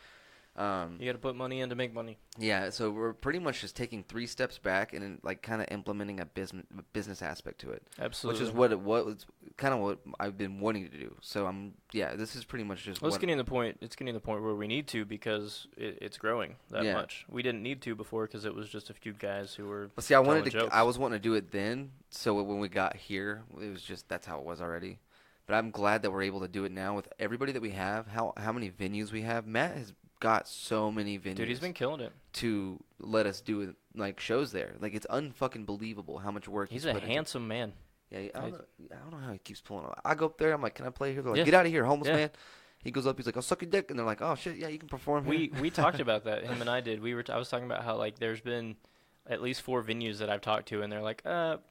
You got to put money in to make money. Yeah, so we're pretty much just taking 3 steps back and then, like kind of implementing a business aspect to it, Absolutely. which is what kind of what I've been wanting to do. So this is pretty much just Well, it's getting to the point. It's getting to the point where we need to because it's growing that Yeah. much. We didn't need to before because it was just a few guys who were. Well, see, I telling jokes. was wanting to do it then. So when we got here, it was just that's how it was already. But I'm glad that we're able to do it now with everybody that we have. How many venues we have? Matt has got so many venues. Dude, he's been killing it. to let us do like shows there. Like it's unfucking believable how much work He's he's a put into it. handsome man. Yeah, I don't know how he keeps pulling up. I go up there, I'm like, can I play here? They're like, Yeah. get out of here, homeless Yeah. man. He goes up, he's like, I'll suck your dick, and they're like, oh shit, yeah, you can perform here. We talked about that. Him and I did. I was talking about how like there's been at least 4 venues that I've talked to, and they're like,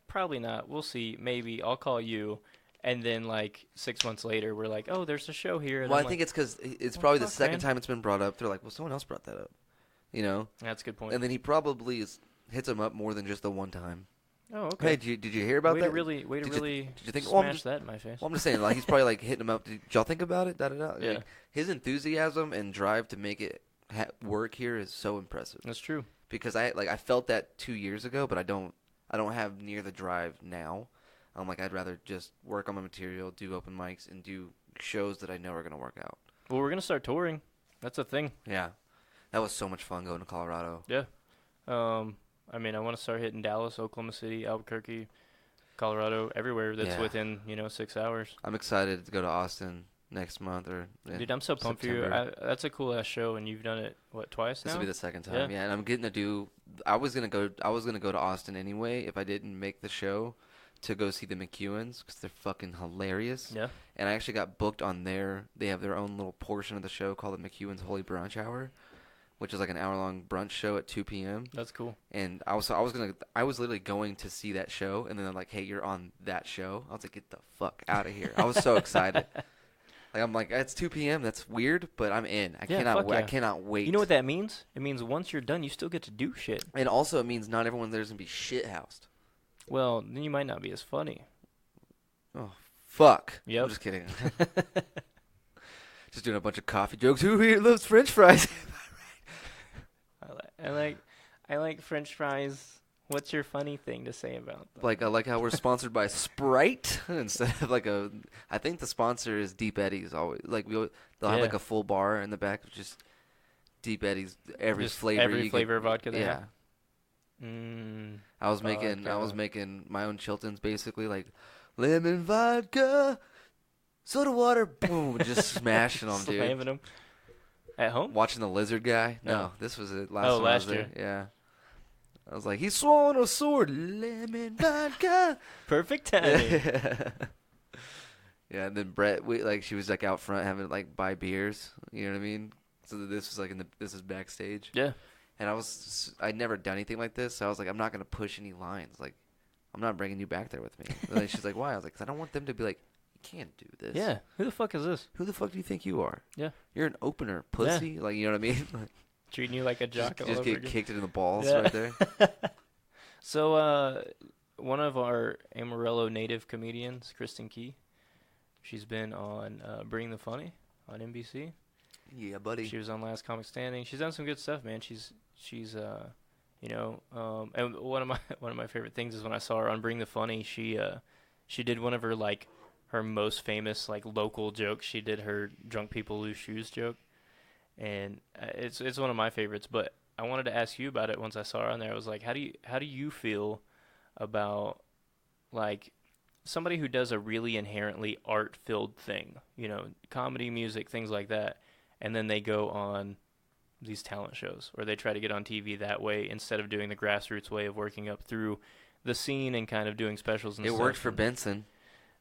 probably not. We'll see. Maybe I'll call you. And then like 6 months later, we're like, oh, there's a show here. And Well, I I'm think like, it's because it's Well, probably the fuck, second man. time it's been brought up. They're like, well, someone else brought that up, that's a good point. And then he probably hits them up more than just the one time. Oh, okay. Hey, did you hear about way that? to really Did you think? smash that in my face. Well, I'm just saying, like he's probably like hitting them up. Did y'all think about it? Da da da. Yeah. Like, his enthusiasm and drive to make it work here is so impressive. That's true. Because I felt that 2 years ago, but I don't have near the drive now. I'm like I'd rather just work on my material, do open mics, and do shows that I know are gonna work out. Well, we're gonna start touring. That's a thing. Yeah, that was so much fun going to Colorado. Yeah. I mean, I want to start hitting Dallas, Oklahoma City, Albuquerque, Colorado, everywhere that's Yeah. within 6 hours. I'm excited to go to Austin next month or Dude, I'm so pumped for you. September. That's a cool ass show, and you've done it twice This now? will be the second time. Yeah. Yeah, and I'm getting to do. I was gonna go to Austin anyway if I didn't make the show to go see the McEwens because they're fucking hilarious. Yeah. And I actually got booked on they have their own little portion of the show called the McEwen's Holy Brunch Hour, which is like an hour-long brunch show at 2 p.m. That's cool. And I was literally going to see that show, and then they're like, "Hey, you're on that show." I was like, "Get the fuck out of here!" I was so excited. Like I'm like, it's 2 p.m. That's weird, but I'm in. I Yeah, cannot fuck wait. I yeah. cannot wait. You know what that means? It means once you're done, you still get to do shit. And also, it means not everyone there's gonna be shithoused. Well, then you might not be as funny. Oh fuck! Yep. I'm just kidding. Just doing a bunch of coffee jokes. Who here loves French fries? I like French fries. What's your funny thing to say about them? Like I like how we're sponsored by Sprite instead of like a. I think the sponsor is Deep Eddies. Always like they'll have Yeah. like a full bar in the back of just Deep Eddies. Every Just flavor. every you flavor could, of vodka they Yeah. have? Mm, I was making vodka. my own Chiltons basically like lemon vodka, soda water, boom, just smashing them, dude. slamming them. At home? Watching the lizard guy. No, No. this was it last. Oh, time I last was there. year. Yeah. I was like, he's swallowing a sword, lemon vodka. Perfect timing. Yeah, and then Brett, she was like out front having like buy beers. You know what I mean? So this was like this is backstage. Yeah. And I'd never done anything like this, so I was like, I'm not gonna push any lines. Like, I'm not bringing you back there with me. And then she's like, why? I was like, 'cause I don't want them to be like, you can't do this. Yeah. Who the fuck is this? Who the fuck do you think you are? Yeah. You're an opener, pussy. Like, you know what I mean? Like, Treating you like a jock all just over get again. kicked in the balls Yeah. right there. So, one of our Amarillo native comedians, Kristen Key, she's been on Bring the Funny on NBC. Yeah, buddy. She was on Last Comic Standing. She's done some good stuff, man. She's and one of my favorite things is when I saw her on Bring the Funny. She did one of her her most famous local jokes. She did her drunk people lose shoes joke, and it's one of my favorites. But I wanted to ask you about it once I saw her on there. I was like, how do you feel about like somebody who does a really inherently art-filled thing, comedy, music, things like that, and then they go on these talent shows or they try to get on TV that way instead of doing the grassroots way of working up through the scene and kind of doing specials and It stuff. worked for Benson.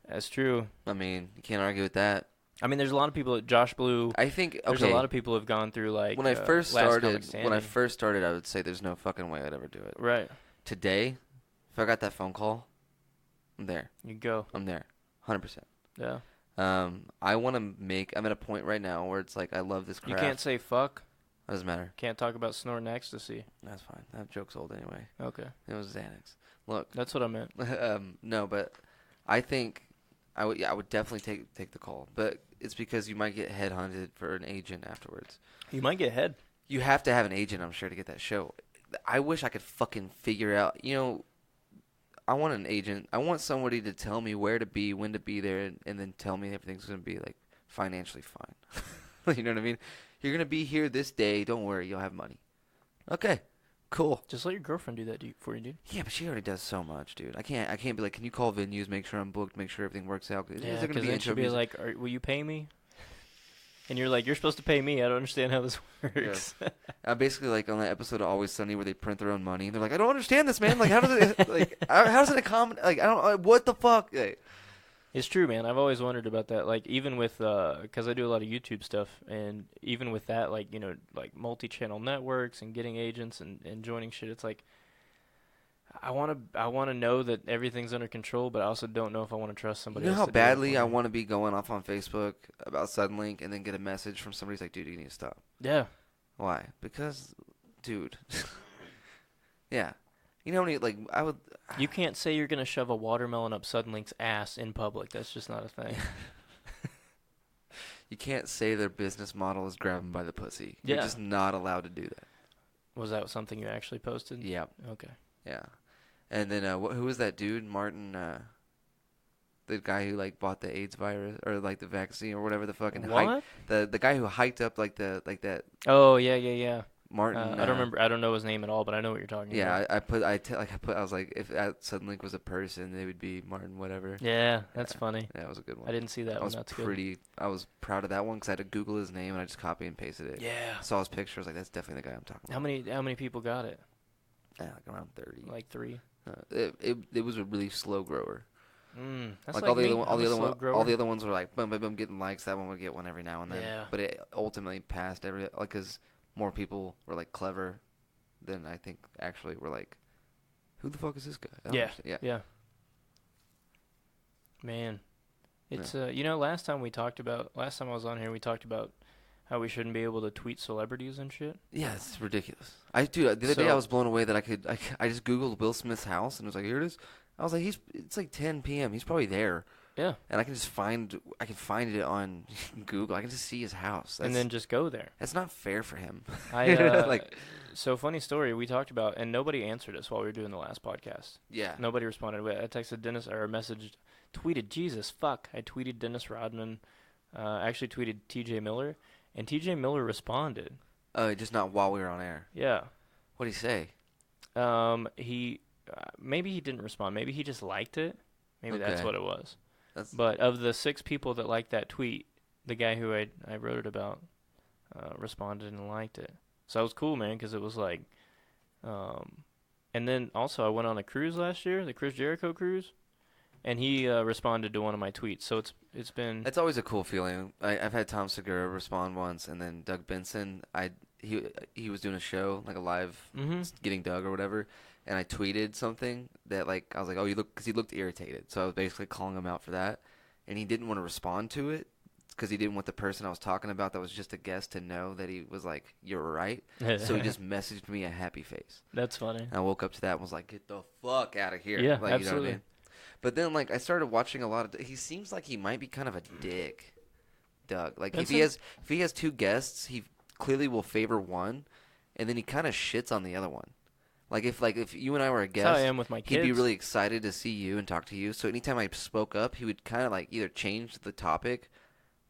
That's true. I mean, you can't argue with that. I mean, there's a lot of people. Josh Blue. I think There's a lot of people who have gone through like when I first Last Comic started, I Standing. would say there's no fucking way I'd ever do it. Right. Today, if I got that phone call, I'm there. You go. I'm there, 100%. Yeah. I want to make. I'm at a point right now where it's like I love this You craft. can't say fuck. Doesn't matter. Can't talk about snorting ecstasy. That's fine. That joke's old anyway. Okay. It was Xanax. Look, That's what I meant. no, but I think I would definitely take the call, but it's because you might get headhunted for an agent afterwards. You might get head. You have to have an agent, I'm sure, to get that show. I wish I could fucking figure out. I want an agent. I want somebody to tell me where to be, when to be there, and then tell me everything's gonna be like financially fine. You know what I mean? You're gonna be here this day. Don't worry, you'll have money. Okay, cool. Just let your girlfriend do that for you, dude. Yeah, but she already does so much, dude. I can't be like, can you call venues, make sure I'm booked, make sure everything works out? Is there gonna because be then intro she'll be music? like, will you pay me? And you're like, you're supposed to pay me. I don't understand how this works. Basically, like on that episode of Always Sunny where they print their own money, and they're like, I don't understand this, man. Like, how does it, like, how does it accommodate? Like, I don't, what the fuck? Like, It's true, man. I've always wondered about that. Like, even with, because I do a lot of YouTube stuff, and even with that, like, like multi-channel networks and getting agents and joining shit, it's like, I want to know that everything's under control, but I also don't know if I want to trust somebody you know else. how to do it badly for I me. want to be going off on Facebook about Suddenlink and then get a message from somebody who's like, dude, you need to stop. Yeah. Why? Because, dude. Yeah. You know how many, like, I would. You can't say you're going to shove a watermelon up Suddenlink's ass in public. That's just not a thing. You can't say their business model is grab 'em by the pussy. You're Yeah. just not allowed to do that. Was that something you actually posted? Yeah. Okay. Yeah. And then who was that dude? Martin, the guy who like bought the AIDS virus or like the vaccine or whatever the fucking What? the guy who hiked up like that Oh, yeah. Martin. I don't remember. I don't know his name at all, but I know what you're talking about. Yeah, I was like, if Suddenlink was a person, they would be Martin whatever. Yeah, that's funny. That was a good one. I didn't see that I one. was That's I was proud of that one because I had to Google his name and I just copy and pasted it. good. Yeah. Saw his picture. I was like, that's definitely the guy I'm talking about. How many people got it? Yeah, like around 30. Like 3. It was a really slow grower. That's Like all the me. other I'm all the a other slow one, grower. all the other ones were like boom boom boom getting likes. That one would get one every now and then. Yeah. But it ultimately passed because more people were like clever than I think actually were like, who the fuck is this guy? I don't Yeah. understand. Yeah. Yeah. Man, it's last time I was on here, we talked about how we shouldn't be able to tweet celebrities and shit. Yeah, it's ridiculous. The other day I So- was blown away that I just Googled Will Smith's house and it was like, here it is. I was like, it's like 10 p.m. He's probably there. Yeah. And I can find it on Google. I can just see his house. And then just go there. That's not fair for him. Like, so funny story we talked about, and nobody answered us while we were doing the last podcast. Yeah. Nobody responded. I texted Dennis or tweeted Jesus fuck. I tweeted Dennis Rodman. Actually tweeted T.J. Miller, and T.J. Miller responded. Just not while we were on air. Yeah. What did he say? He maybe he didn't respond. Maybe he just liked it. Maybe that's Okay. what it was. That's But of the 6 people that liked that tweet, the guy who I wrote it about responded and liked it. So that was cool, man, because it was like, and then also I went on a cruise last year, the Chris Jericho cruise, and he responded to one of my tweets. So it's been It's always a cool feeling. I've had Tom Segura respond once, and then Doug Benson. He was doing a show, like a live Getting Doug or whatever, and I tweeted something that like I was like, oh, because he looked irritated. So I was basically calling him out for that, and he didn't want to respond to it because he didn't want the person I was talking about that was just a guest to know that he was like, you're right. So he just messaged me a happy face. That's funny. And I woke up to that and was like, get the fuck out of here. Yeah, like, You know what absolutely. I mean? But then, like, I started watching a lot of. He seems like he might be kind of a dick, Doug. Like, if he has 2 guests, he clearly will favor one, and then he kind of shits on the other one. Like if you and I were a That's how I guest, am with my he'd be kids. really excited to see you and talk to you. So anytime I spoke up, he would kind of like either change the topic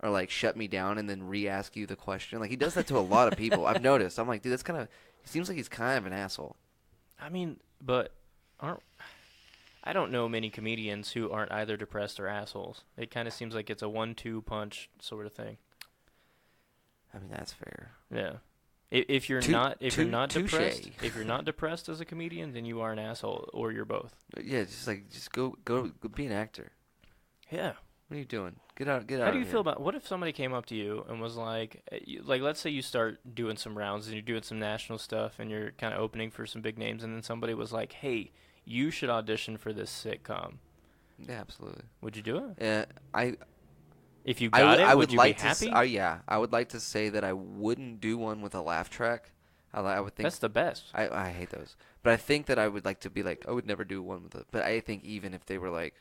or like shut me down and then re-ask you the question. Like he does that to a lot of people. I've noticed. I'm like, dude, that's kind of He seems like he's kind of an asshole. I mean, but I don't know many comedians who aren't either depressed or assholes. It kind of seems like it's a 1-2 punch sort of thing. I mean, that's fair. Yeah. If you're Tou- not tou- depressed, touche. if you're not depressed as a comedian, then you are an asshole, or you're both. Yeah, just go be an actor. Yeah. What are you doing? Get out How of do you here. feel about what if somebody came up to you and was like, like let's say you start doing some rounds and you're doing some national stuff and you're kind of opening for some big names, and then somebody was like, hey, you should audition for this sitcom. Yeah, absolutely. Would you do it? I If you I got would, it, I would would you like be to. happy? Yeah, I would like to say that I wouldn't do one with a laugh track. I would think That's the best. I hate those, but I think that I would like to be like I would never do one with it. But I think even if they were like,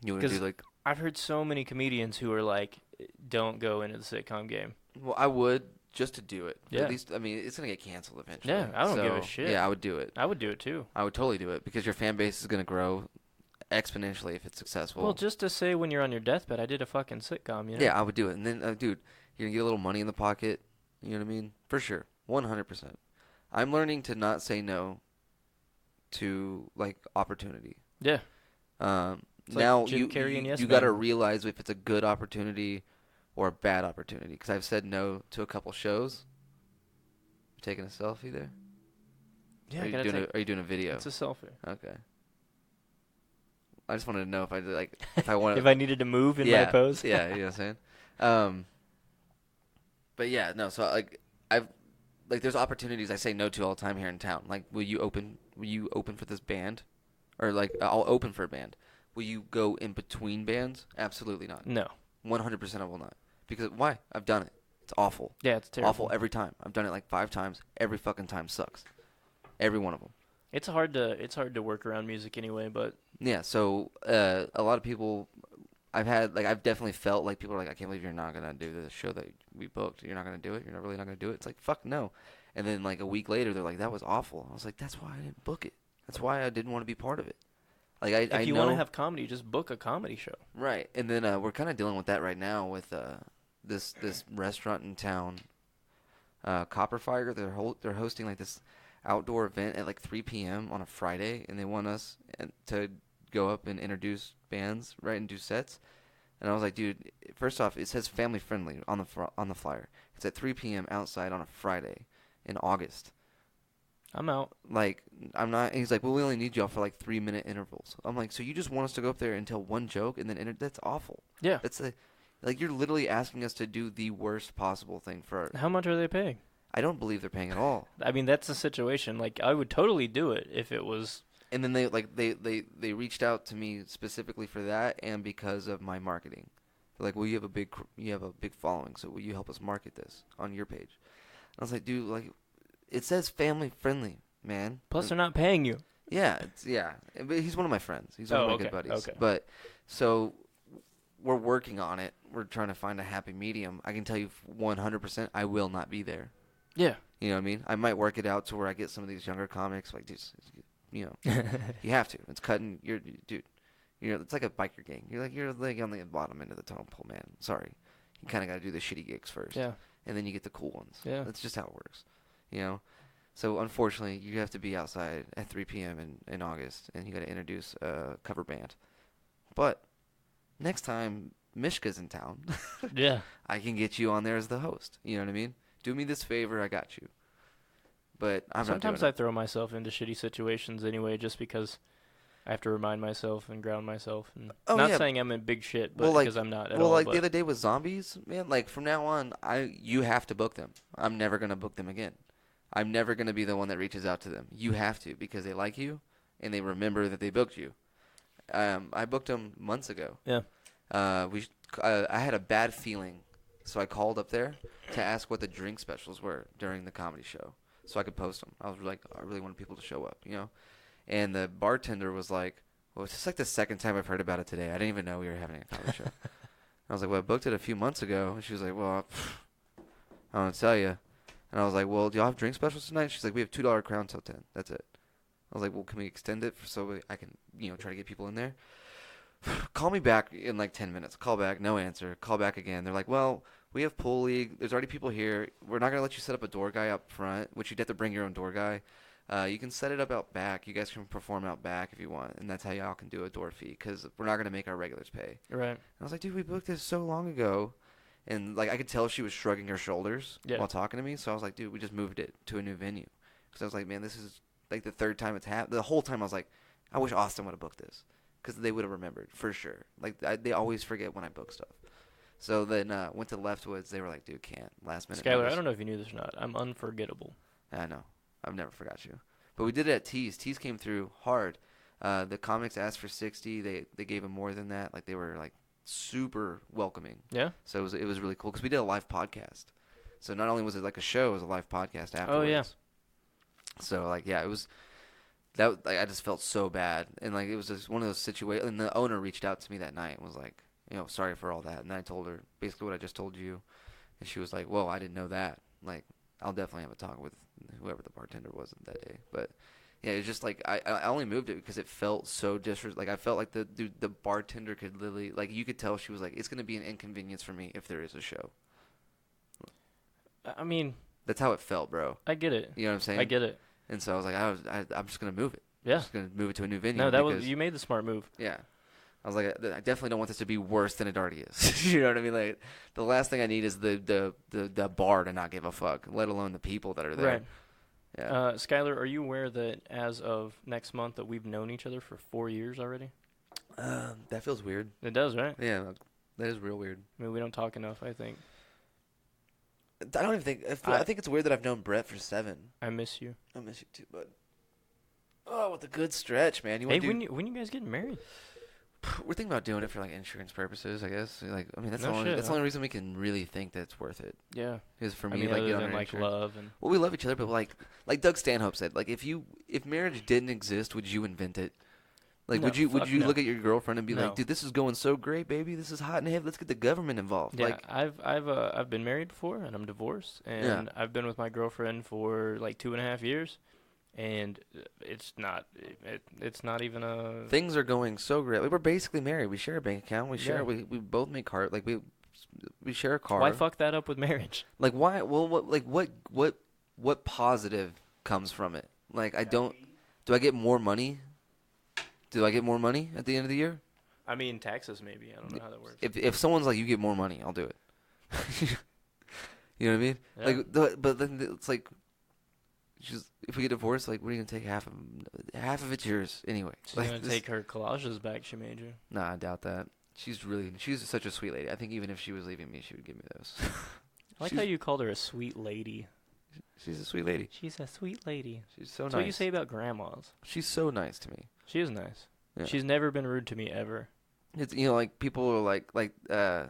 you would do 'Cause like, I've heard so many comedians who are like, don't go into the sitcom game. well, I would just to do it. Yeah. At least I mean it's gonna get canceled eventually. Yeah, I don't give a So, shit. Yeah, I would do it. I would do it too. I would totally do it because your fan base is gonna grow exponentially if it's successful. Well, just to say when you're on your deathbed, I did a fucking sitcom, you know? Yeah, I would do it. And then, dude, you're going to get a little money in the pocket. You know what I mean? For sure. 100%. I'm learning to not say no to, like, opportunity. Yeah. It's like Now, Jim Carrey and Yes you got to Man. realize if it's a good opportunity or a bad opportunity. Because I've said no to a couple shows. You taking a selfie there? Yeah, Are I you, gotta doing take, are you doing a video? it's a selfie. Okay. I just wanted to know if I did, like, if I want If I needed to move in my pose. Yeah, you know what I'm saying? But yeah, no, so like there's opportunities I say no to all the time here in town. Like, will you open for this band? Or like I'll open for a band. Will you go in between bands? Absolutely not. No. 100% I will not. Because why? I've done it. It's awful. Yeah, it's terrible. Awful every time. I've done it like 5 times. Every fucking time sucks. Every one of them. It's hard to work around music anyway, but Yeah, so a lot of people I've definitely felt like people are like, I can't believe you're not gonna do the show that we booked. You're not gonna do it. You're not really not gonna do it. It's like, fuck no. And then like a week later, they're like, that was awful. I was like, that's why I didn't book it. That's why I didn't want to be part of it. Like I if you know, want to have comedy, just book a comedy show. right. And then we're kind of dealing with that right now with this restaurant in town, Copperfire. They're hosting like this outdoor event at like 3 p.m. on a Friday, and they want us to go up and introduce bands, right, and do sets. And I was like, dude, first off, it says family friendly on the flyer. It's at 3 p.m. outside on a Friday in August. I'm out. Like, I'm not. And he's like, well, we only need y'all for like 3-minute intervals. I'm like, so you just want us to go up there and tell one joke and then that's awful. Yeah. That's like you're literally asking us to do the worst possible thing for. How much are they paying? I don't believe they're paying at all. I mean, that's the situation. Like, I would totally do it if it was. And then they reached out to me specifically for that and because of my marketing. They're like, well, you have a big following, so will you help us market this on your page? I was like, dude, like, it says family friendly, man. Plus, they're not paying you. Yeah, but he's one of my friends. He's one of my good buddies. Okay. But so we're working on it. We're trying to find a happy medium. I can tell you 100%, I will not be there. Yeah. You know what I mean? I might work it out to where I get some of these younger comics, like, dude, you know, you have to. It's cutting. It's like a biker gang. You're like on the bottom end of the totem pole, man. Sorry, you kind of got to do the shitty gigs first. Yeah. And then you get the cool ones. Yeah. That's just how it works. You know. So unfortunately, you have to be outside at 3 p.m. in August, and you got to introduce a cover band. But next time Mishka's in town, Yeah. I can get you on there as the host. You know what I mean? Do me this favor, I got you. But I'm Sometimes not I doing throw myself into shitty situations anyway, just because I have to remind myself and ground myself. And Oh, not yeah. saying I'm in big shit, but Well, like- because I'm not at well, all. like but the other day with zombies, man. Like from now on, you have to book them. I'm never gonna book them again. I'm never gonna be the one that reaches out to them. You have to because they like you, and they remember that they booked you. I booked them months ago. Yeah. I had a bad feeling, so I called up there to ask what the drink specials were during the comedy show, so I could post them. I was like, I really wanted people to show up, you know. And the bartender was like, well, it's just like the second time I've heard about it today. I didn't even know we were having a comedy show. I was like, well, I booked it a few months ago. And she was like, well, I don't know to tell you. And I was like, well, do y'all have drink specials tonight? She's like, we have $2 Crown till 10. That's it. I was like, well, can we extend it so I can, try to get people in there? Call me back in like 10 minutes. Call back, no answer. Call back again. They're like, well, We have pool league. There's already people here. We're not gonna let you set up a door guy up front, which you'd have to bring your own door guy. You can set it up out back. You guys can perform out back if you want, and that's how y'all can do a door fee because we're not gonna make our regulars pay. Right. And I was like, dude, we booked this so long ago, and like I could tell she was shrugging her shoulders Yeah. while talking to me. So I was like, dude, we just moved it to a new venue because I was like, man, this is like the third time it's happened. The whole time I was like, I wish Austin would have booked this because they would have remembered for sure. Like they always forget when I book stuff. So then went to Leftwoods. They were like, dude, can't last minute. Skylar, notice. I don't know if you knew this or not. I'm unforgettable. I know. I've never forgot you. But we did it at Tees. Tees came through hard. The comics asked for 60. They gave them more than that. Like they were like super welcoming. Yeah. So it was really cool because we did a live podcast. So not only was it like a show, it was a live podcast afterwards. Oh, yeah. So like yeah, it was that like I just felt so bad and like it was just one of those situations. And the owner reached out to me that night and was like, sorry for all that. And I told her basically what I just told you, and she was like, whoa, I didn't know that. Like I'll definitely have a talk with whoever the bartender was that day. But yeah, it's just like I only moved it because it felt so like I felt like the bartender could literally like you could tell she was like it's gonna be an inconvenience for me if there is a show. I mean, That's how it felt, bro. I get it. You know what I'm saying? I get it. And so I was like, I'm just gonna move it. Yeah. I'm just gonna move it to a new venue. No, that was because- you made the smart move. Yeah. I was like, I definitely don't want this to be worse than it already is. You know what I mean? Like, the last thing I need is the bar to not give a fuck, let alone the people that are there. Right. Yeah. Skylar, are you aware that as of next month that we've known each other for 4 years already? That feels weird. It does, right? Yeah, that is real weird. I mean, we don't talk enough, I think. I don't even think. I think it's weird that I've known Brett for 7. I miss you. I miss you too, bud. Oh, what a good stretch, man. You Hey, want to when you guys getting married? We're thinking about doing it for like insurance purposes, I guess. Like, I mean, that's No the only shit, that's huh? the only reason we can really think that it's worth it. Yeah. Is for I me, mean, like, other get on than our like insurance. love and Well, we love each other, but like Doug Stanhope said, like if marriage didn't exist, would you invent it? Like, No, would you fuck no. look at your girlfriend and be No. like, dude, this is going so great, baby, this is hot and heavy, let's get the government involved. yeah. Like, I've been married before and I'm divorced and I've been with my girlfriend for like 2.5 years, and it's not even a things are going so great. Like, we're basically married. We share a bank account. We share. Yeah. We both make car. Like we share a car. Why fuck that up with marriage? Like why? Well, what positive comes from it? Like I don't. Do I get more money? Do I get more money at the end of the year? I mean, taxes maybe. I don't know how that works. If someone's like, you get more money, I'll do it. You know what I mean? Yeah. Like, but then it's like, if we get divorced, like, what are you gonna take half of it's yours anyway? She's Like, gonna this- take her collages back. She made you. Nah, I doubt that. She's such a sweet lady. I think even if she was leaving me, she would give me those. I like how you called her a sweet lady. She's a sweet lady. She's a sweet lady. She's so That's nice. what you say about grandmas. She's so nice to me. She is nice. Yeah. She's never been rude to me ever. It's like people are like I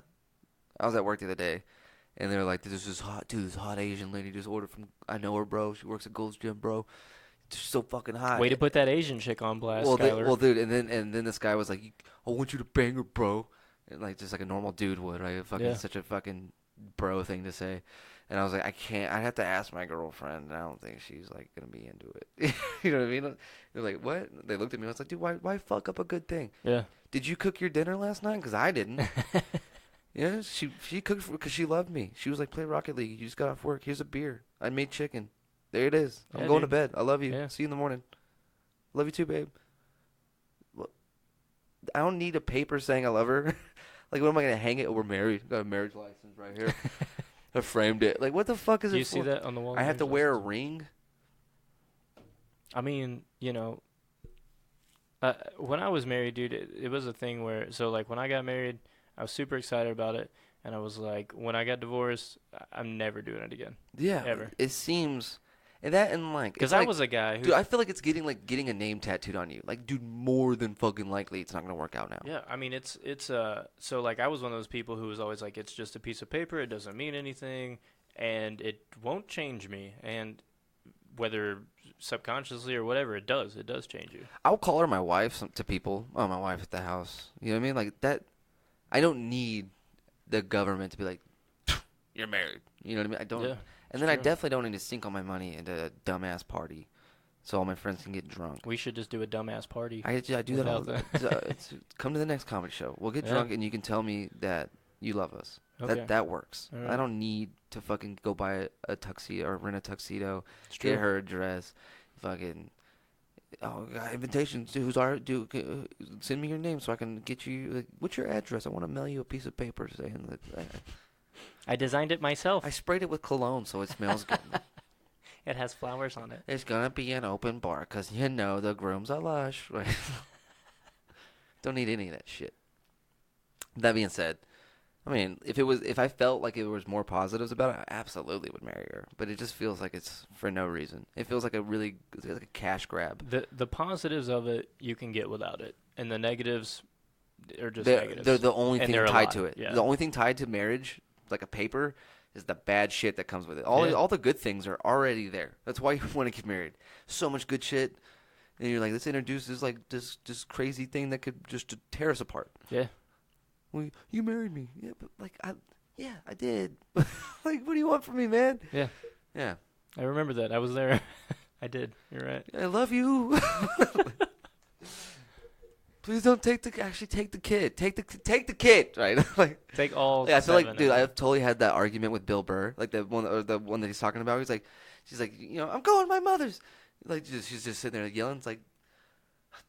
was at work the other day, and they're like, "There's this hot Asian lady just ordered from. I know her, bro. She works at Gold's Gym, bro. She's so fucking hot." Way to put that Asian chick on blast, well, Skylar. dude, and then this guy was like, "I want you to bang her, bro," and like just like a normal dude would, right? Fucking Yeah. such a fucking bro thing to say. And I was like, I can't. I'd have to ask my girlfriend. I don't think she's like gonna be into it. You know what I mean? They're like, what? They looked at me. I was like, dude, why fuck up a good thing? Yeah. Did you cook your dinner last night? Because I didn't. Yeah, she cooked because she loved me. She was like, play Rocket League. You just got off work. Here's a beer. I made chicken. There it is. I'm Yeah, going to dude. bed. I love you. Yeah. See you in the morning. Love you too, babe. Well, I don't need a paper saying I love her. Like, what am I gonna hang it? Oh, we're married. Got a marriage license right here. I framed it. Like, what the fuck is Do it you see for? that on the wall? I have to wear a ring. I mean, when I was married, dude, it was a thing where, so like when I got married, I was super excited about it, and I was like, when I got divorced, I'm never doing it again. Yeah, Ever. It seems, and like, Because it's I like, was a guy who, dude, I feel like it's getting a name tattooed on you. Like, dude, more than fucking likely, it's not gonna work out now. yeah, I mean, it's so like I was one of those people who was always like, it's just a piece of paper, it doesn't mean anything, and it won't change me, and whether subconsciously or whatever, it does change you. I'll call her my wife to people. Oh, my wife at the house. You know what I mean? Like that. I don't need the government to be like, you're married. You know what I mean? I don't. Yeah, and then I true. definitely don't need to sink all my money into a dumbass party, so all my friends can get drunk. We should just do a dumbass party. I do that all. Without Come to the next comedy show. We'll get Yeah. drunk, and you can tell me that You love us. Okay. That works. All I right. don't need to fucking go buy a tuxedo or rent a tuxedo, It's true. get her a dress, fucking. Oh, got invitations. Who's our do? Send me your name so I can get you. Like, what's your address? I want to mail you a piece of paper saying that I designed it myself. I sprayed it with cologne so it smells good. It has flowers on it. It's gonna be an open bar, 'cause you know the grooms are lush. Right? Don't need any of that shit. That being said, I mean, if I felt like it was more positives about it, I absolutely would marry her. But it just feels like it's for no reason. It feels like it's like a cash grab. The positives of it you can get without it, and the negatives are just They're, negatives. they're the only And thing they're a tied lot, to it. yeah. The only thing tied to marriage, like a paper, is the bad shit that comes with it. Yeah. All the good things are already there. That's why you want to get married. So much good shit, and you're like, let's introduce this crazy thing that could just tear us apart. Yeah. Well, you married me. Yeah, but I did. Like, what do you want from me, man? Yeah. Yeah. I remember that. I was there. I did. You're right. I love you. Please don't take the kid. Take the kid, right? Like, Take all. yeah, I feel like, 7 dude, of I've them. totally had that argument with Bill Burr, like the one that he's talking about. She's like, I'm going to my mother's. Like, she's just sitting there yelling. It's like,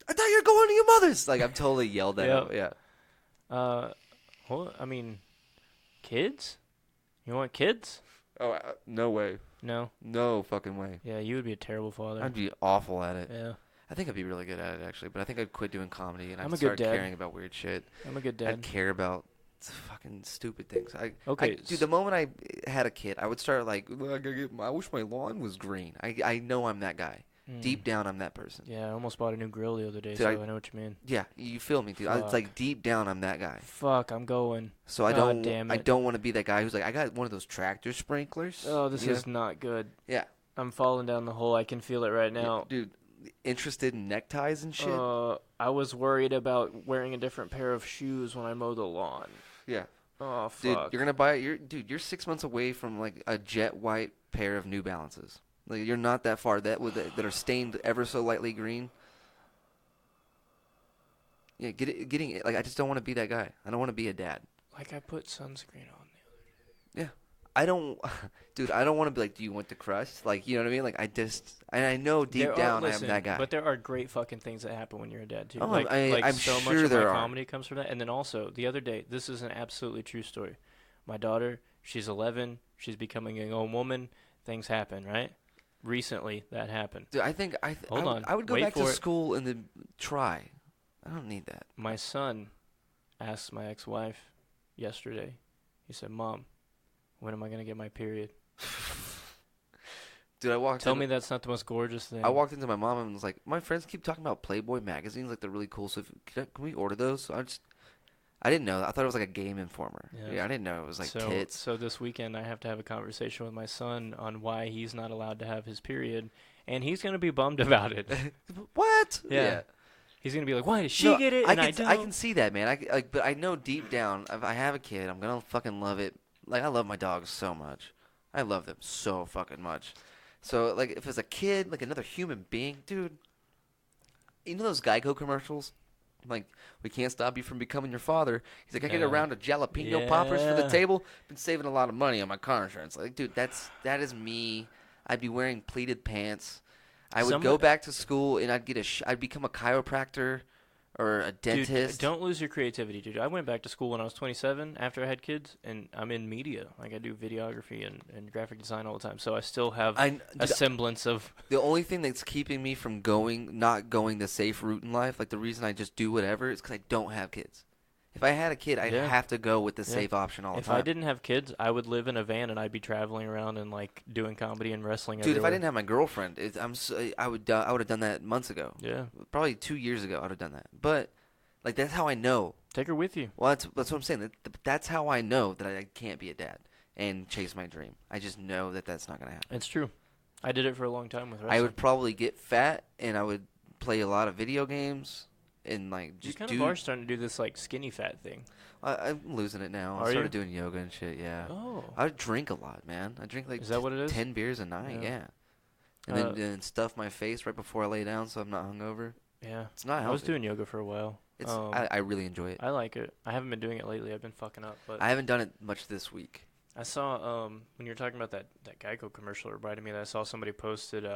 I thought you were going to your mother's. Like, I'm totally yelled at. Yep. Yeah. Well, I mean, kids? You want kids? Oh, no way. No. No fucking way. Yeah, you would be a terrible father. I'd be awful at it. Yeah. I think I'd be really good at it, actually. But I think I'd quit doing comedy and I'm I'd a good start dad. caring about weird shit. I'm a good I'd dad. care about fucking stupid things. Okay, Dude, the moment I had a kid, I would start like, "Well, I wish my lawn was green. I know I'm that guy. Deep down, I'm that person. Yeah, I almost bought a new grill the other day, Dude, so I- I know what you mean. Yeah, you feel me, dude. It's Fuck. like deep down, I'm that guy. Fuck, I'm going. So I God don't. damn I it. don't want to be that guy who's like, I got one of those tractor sprinklers. Oh, this you is know? not good. Yeah. I'm falling down the hole. I can feel it right now. Dude. Interested in neckties and shit. I was worried about wearing a different pair of shoes when I mow the lawn. Yeah. Oh, Dude, fuck. you're gonna buy you're 6 months away from like a jet white pair of New Balances. Like, you're not that far. That are stained ever so lightly green. Yeah, getting it. Like, I just don't want to be that guy. I don't want to be a dad. Like I put sunscreen on. Yeah, I don't, dude. I don't want to be like, do you want the crush? Like, you know what I mean? Like, I know deep down I am that guy. But there are great fucking things that happen when you're a dad too. Oh, like I'm so much sure of there my are. comedy comes from that. And then also the other day, this is an absolutely true story. My daughter, she's 11. She's becoming a young woman. Things happen, right? Recently, that happened. Dude, I think Hold on. I would go Wait back to for it. school and then try. I don't need that. My son asked my ex-wife yesterday. He said, "Mom, when am I gonna get my period?" Dude, Tell me that's not the most gorgeous thing. I walked into my mom and was like, my friends keep talking about Playboy magazines, like they're really cool. So can we order those? So I didn't know. I thought it was like a Game Informer. Yeah. Yeah, I didn't know it was like so, tits. So this weekend I have to have a conversation with my son on why he's not allowed to have his period, and he's gonna be bummed about it. What? Yeah. He's gonna be like, "Why did she No, get it and I don't?" I can see that, man. But I know deep down, if I have a kid, I'm gonna fucking love it. Like, I love my dogs so much. I love them so fucking much. So, like, if it's a kid, like another human being, dude. You know those Geico commercials? Like, we can't stop you from becoming your father. He's like, I get Yeah. a round of jalapeno poppers for the Yeah. table. Been saving a lot of money on my car insurance. Like, dude, that is me. I'd be wearing pleated pants. I would go back to school and I'd become a chiropractor or a dentist. Dude, don't lose your creativity, dude. I went back to school when I was 27 after I had kids, and I'm in media. Like, I do videography and graphic design all the time, so I still have a Dude, semblance of... the only thing that's keeping me from not going the safe route in life, like the reason I just do whatever, is because I don't have kids. If I had a kid, I'd Yeah. have to go with the Yeah. safe option all the If time. I didn't have kids, I would live in a van, and I'd be traveling around and, like, doing comedy and wrestling Dude, if I everywhere. didn't have my girlfriend, I would have done that months ago. Yeah. Probably 2 years ago, I would have done that. But like, that's how I know. Take her with you. Well, that's what I'm saying. That's how I know that I can't be a dad and chase my dream. I just know that that's not gonna happen. It's true. I did it for a long time with wrestling. I would probably get fat and I would play a lot of video games and like You just kind do. of are starting to do this, like, skinny fat thing. I'm losing it now. Are I started you? doing yoga and shit. Yeah. Oh. I drink a lot, man. I drink like Is that what it is? 10 beers a night. Yeah. Yeah. And then stuff my face right before I lay down so I'm not hungover. Yeah. It's not I was healthy. doing yoga for a while. It's I really enjoy it. I like it. I haven't been doing it lately. I've been fucking up, but I haven't done it much this week. I saw when you were talking about that Geico commercial, it reminded me that I saw somebody posted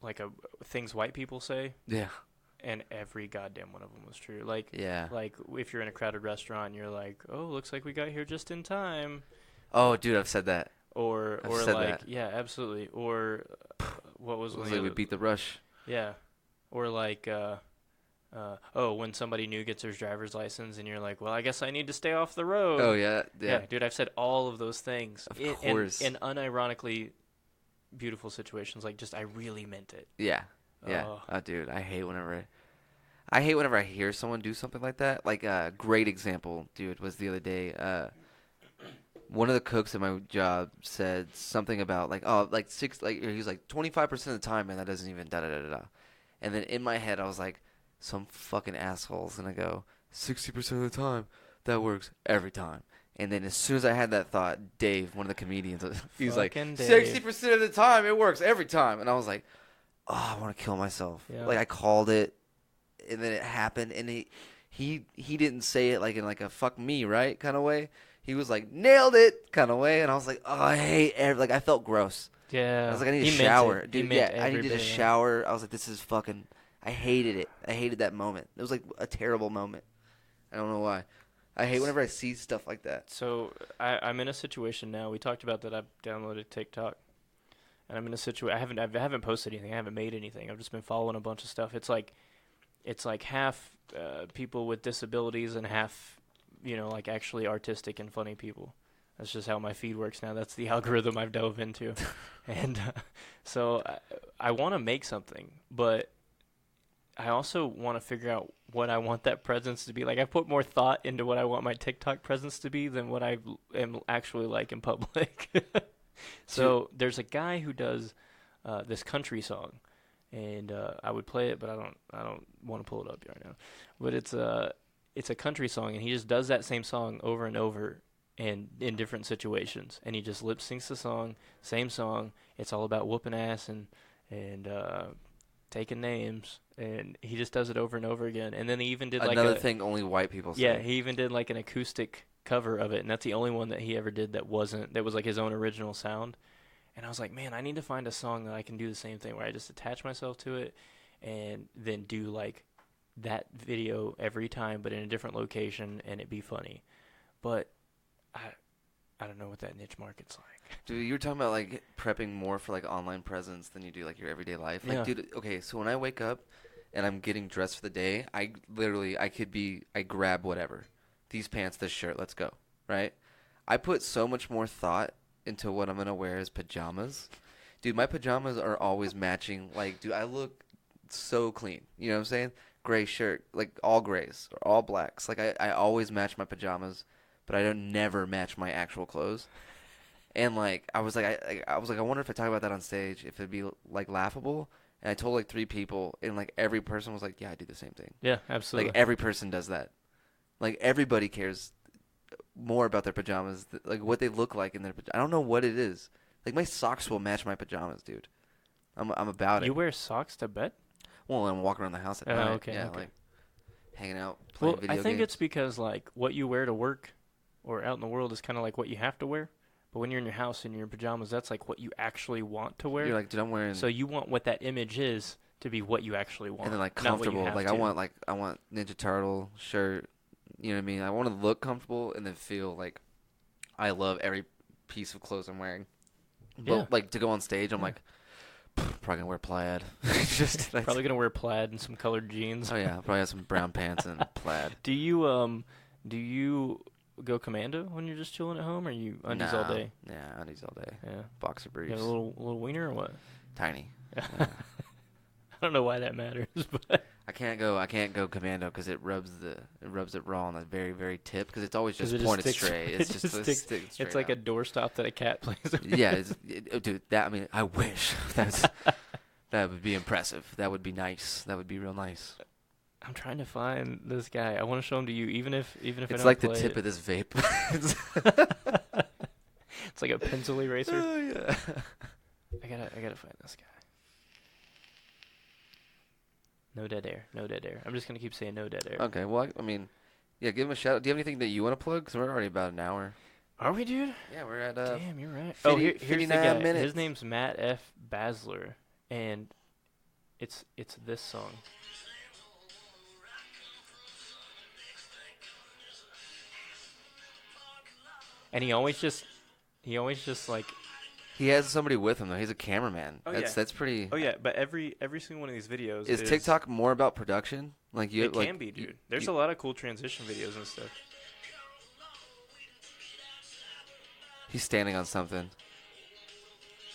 like a things white people say, Yeah. and every goddamn one of them was true. Like Yeah. like if you're in a crowded restaurant, you're like, oh, looks like we got here just in time, Oh, dude, I've said that. or I've or said like that. yeah, absolutely, or what was It one was of the like we other- beat the rush. yeah, or like oh, when somebody new gets their driver's license and you're like, well, I guess I need to stay off the road. Oh yeah, yeah. Dude, I've said all of those things. Of in, course. In unironically beautiful situations. Like, just, I really meant it. Yeah. Yeah. Oh. Oh, dude, I hate whenever I hear someone do something like that. Like a great example, dude, was the other day. One of the cooks at my job said something about like, oh, like he was like 25% of the time, man, that doesn't even da da da da da. And then in my head, I was like, some fucking asshole's gonna go 60% of the time. That works every time. And then as soon as I had that thought, Dave, one of the comedians, he's like, Fucking Dave. 60% of the time, it works every time. And I was like, oh, I want to kill myself. Yeah. Like I called it, and then it happened, and he didn't say it like in like a fuck me right kind of way. He was like nailed it kind of way, and I was like, oh, I hate like I felt gross. Yeah. I was like, I need He a meant shower, it. He dude. meant Yeah, I every needed a bit of it. shower. I was like, this is fucking. I hated it. I hated that moment. It was like a terrible moment. I don't know why. I hate whenever I see stuff like that. So I'm in a situation now. We talked about that. I've downloaded TikTok, and I'm in a situation. I haven't posted anything. I haven't made anything. I've just been following a bunch of stuff. It's like half people with disabilities and half, like actually artistic and funny people. That's just how my feed works now. That's the algorithm I've dove into, and so I want to make something, but I also want to figure out what I want that presence to be. Like, I put more thought into what I want my TikTok presence to be than what I am actually like in public. So there's a guy who does this country song, and I would play it, but I don't want to pull it up right now. But it's a country song, and he just does that same song over and over, and in different situations, and he just lip syncs the song, same song. It's all about whooping ass and taking names, and he just does it over and over again. And then he even did Another thing only white people say. yeah, he even did like an acoustic cover of it, and that's the only one that he ever did that was like his own original sound. And I was like, man, I need to find a song that I can do the same thing, where I just attach myself to it and then do like that video every time, but in a different location, and it be funny. But I don't know what that niche market's like. Dude, you were talking about like prepping more for like online presence than you do like your everyday life. Like, Yeah. dude, okay, so when I wake up and I'm getting dressed for the day, I grab whatever. These pants, this shirt, let's go, right? I put so much more thought into what I'm going to wear as pajamas. Dude, my pajamas are always matching. Like, dude, I look so clean. You know what I'm saying? Gray shirt, like all grays or all blacks. Like, I always match my pajamas, but I don't never match my actual clothes. And like I was like I wonder if I talk about that on stage if it'd be like laughable. And I told like 3 people, and like every person was like, "Yeah, I do the same thing." Yeah, absolutely. Like every person does that. Like everybody cares more about their pajamas, like what they look like in their. I don't know what it is. Like my socks will match my pajamas, dude. I'm about You it. wear socks to bed? Well, I'm walking around the house at Oh, night. okay, Yeah, okay. like hanging out, playing Well, video I think games. it's because like what you wear to work or out in the world is kind of like what you have to wear. But when you're in your house in your pajamas, that's like what you actually want to wear. You're like, dude, I'm wearing. So you want what that image is to be what you actually want, and then like not what you comfortable. have Like to. I want Ninja Turtle shirt. You know what I mean? I want to look comfortable and then feel like I love every piece of clothes I'm wearing. But Yeah. like to go on stage, I'm Yeah. like probably gonna wear plaid. Just that's- Probably gonna wear plaid and some colored jeans. Oh yeah, I'll probably have some brown pants and plaid. Do you go commando when you're just chilling at home, or you undies all Nah, day? Yeah, undies all day. Yeah. Boxer You briefs. got a little wiener or what? Tiny. Yeah. Yeah. I don't know why that matters, but I can't go commando because it rubs it raw on the very very tip because it's always 'Cause just it just pointed sticks- straight. it It's just just a sticks- stick straight it's like a out. doorstop that a cat plays. Yeah, dude. I mean, I wish that would be impressive. That would be nice. That would be real nice. I'm trying to find this guy. I want to show him to you, even if I It's don't like the play tip it. of this vape. It's like a pencil eraser. Oh, yeah. I gotta find this guy. No dead air. No dead air. I'm just gonna keep saying no dead air. Okay, well, I mean, yeah, give him a shout out. Do you have anything that you want to plug? Because we're already about an hour. Are we, dude? Yeah, we're at Damn, you're right. 50 Oh, here's the 59 guy. minutes. His name's Matt F. Basler, and it's this song. And he always just like. He has somebody with him though. He's a cameraman. Oh, that's yeah. that's pretty. Oh yeah, but every single one of these videos Is TikTok more about production? Like you It like, can be, dude. There's a lot of cool transition videos and stuff. He's standing on something.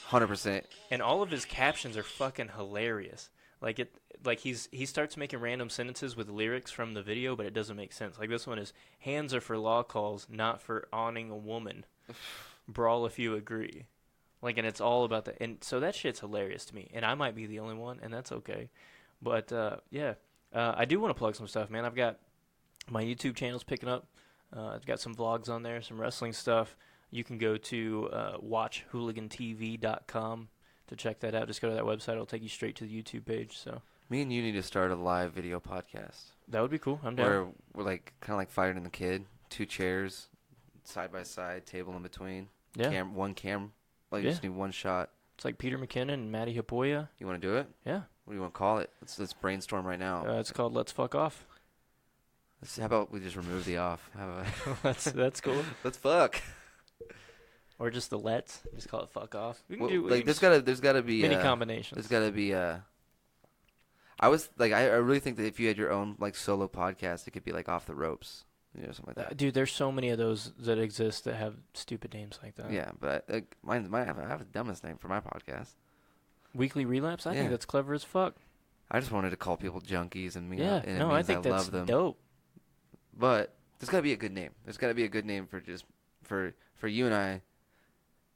100%. And all of his captions are fucking hilarious. Like he starts making random sentences with lyrics from the video, but it doesn't make sense. Like this one is, hands are for law calls, not for awning a woman. Brawl if you agree. Like, and it's all about that. And so that shit's hilarious to me. And I might be the only one, and that's okay. But, yeah. I do want to plug some stuff, man. I've got my YouTube channel's picking up. I've got some vlogs on there, some wrestling stuff. You can go to watchhooligantv.com to check that out. Just go to that website. It'll take you straight to the YouTube page. So Me and you need to start a live video podcast. that would be cool. I'm down. Where we're like kind of like Fighter and the Kid. 2 chairs, side by side, table in between. Yeah. One cam. Like you Yeah. just need one shot. It's like Peter McKinnon and Matty Hapoya. You want to do it? Yeah. What do you want to call it? Let's brainstorm right now. It's called Let's Fuck Off. How about we just remove the off? How about That's cool. let's fuck. Or just the Let's. Just call it Fuck Off. We can Well, do like there's gotta be many combinations. There's gotta be I was like I really think that if you had your own like solo podcast, it could be like Off the Ropes, something like that. Dude, there's so many of those that exist that have stupid names like that. Yeah, but I have the dumbest name for my podcast. Weekly Relapse? I Yeah. think that's clever as fuck. I just wanted to call people junkies and Yeah, and it no, means I think that's love them. dope. But there's gotta be a good name. There's gotta be a good name for just for you and I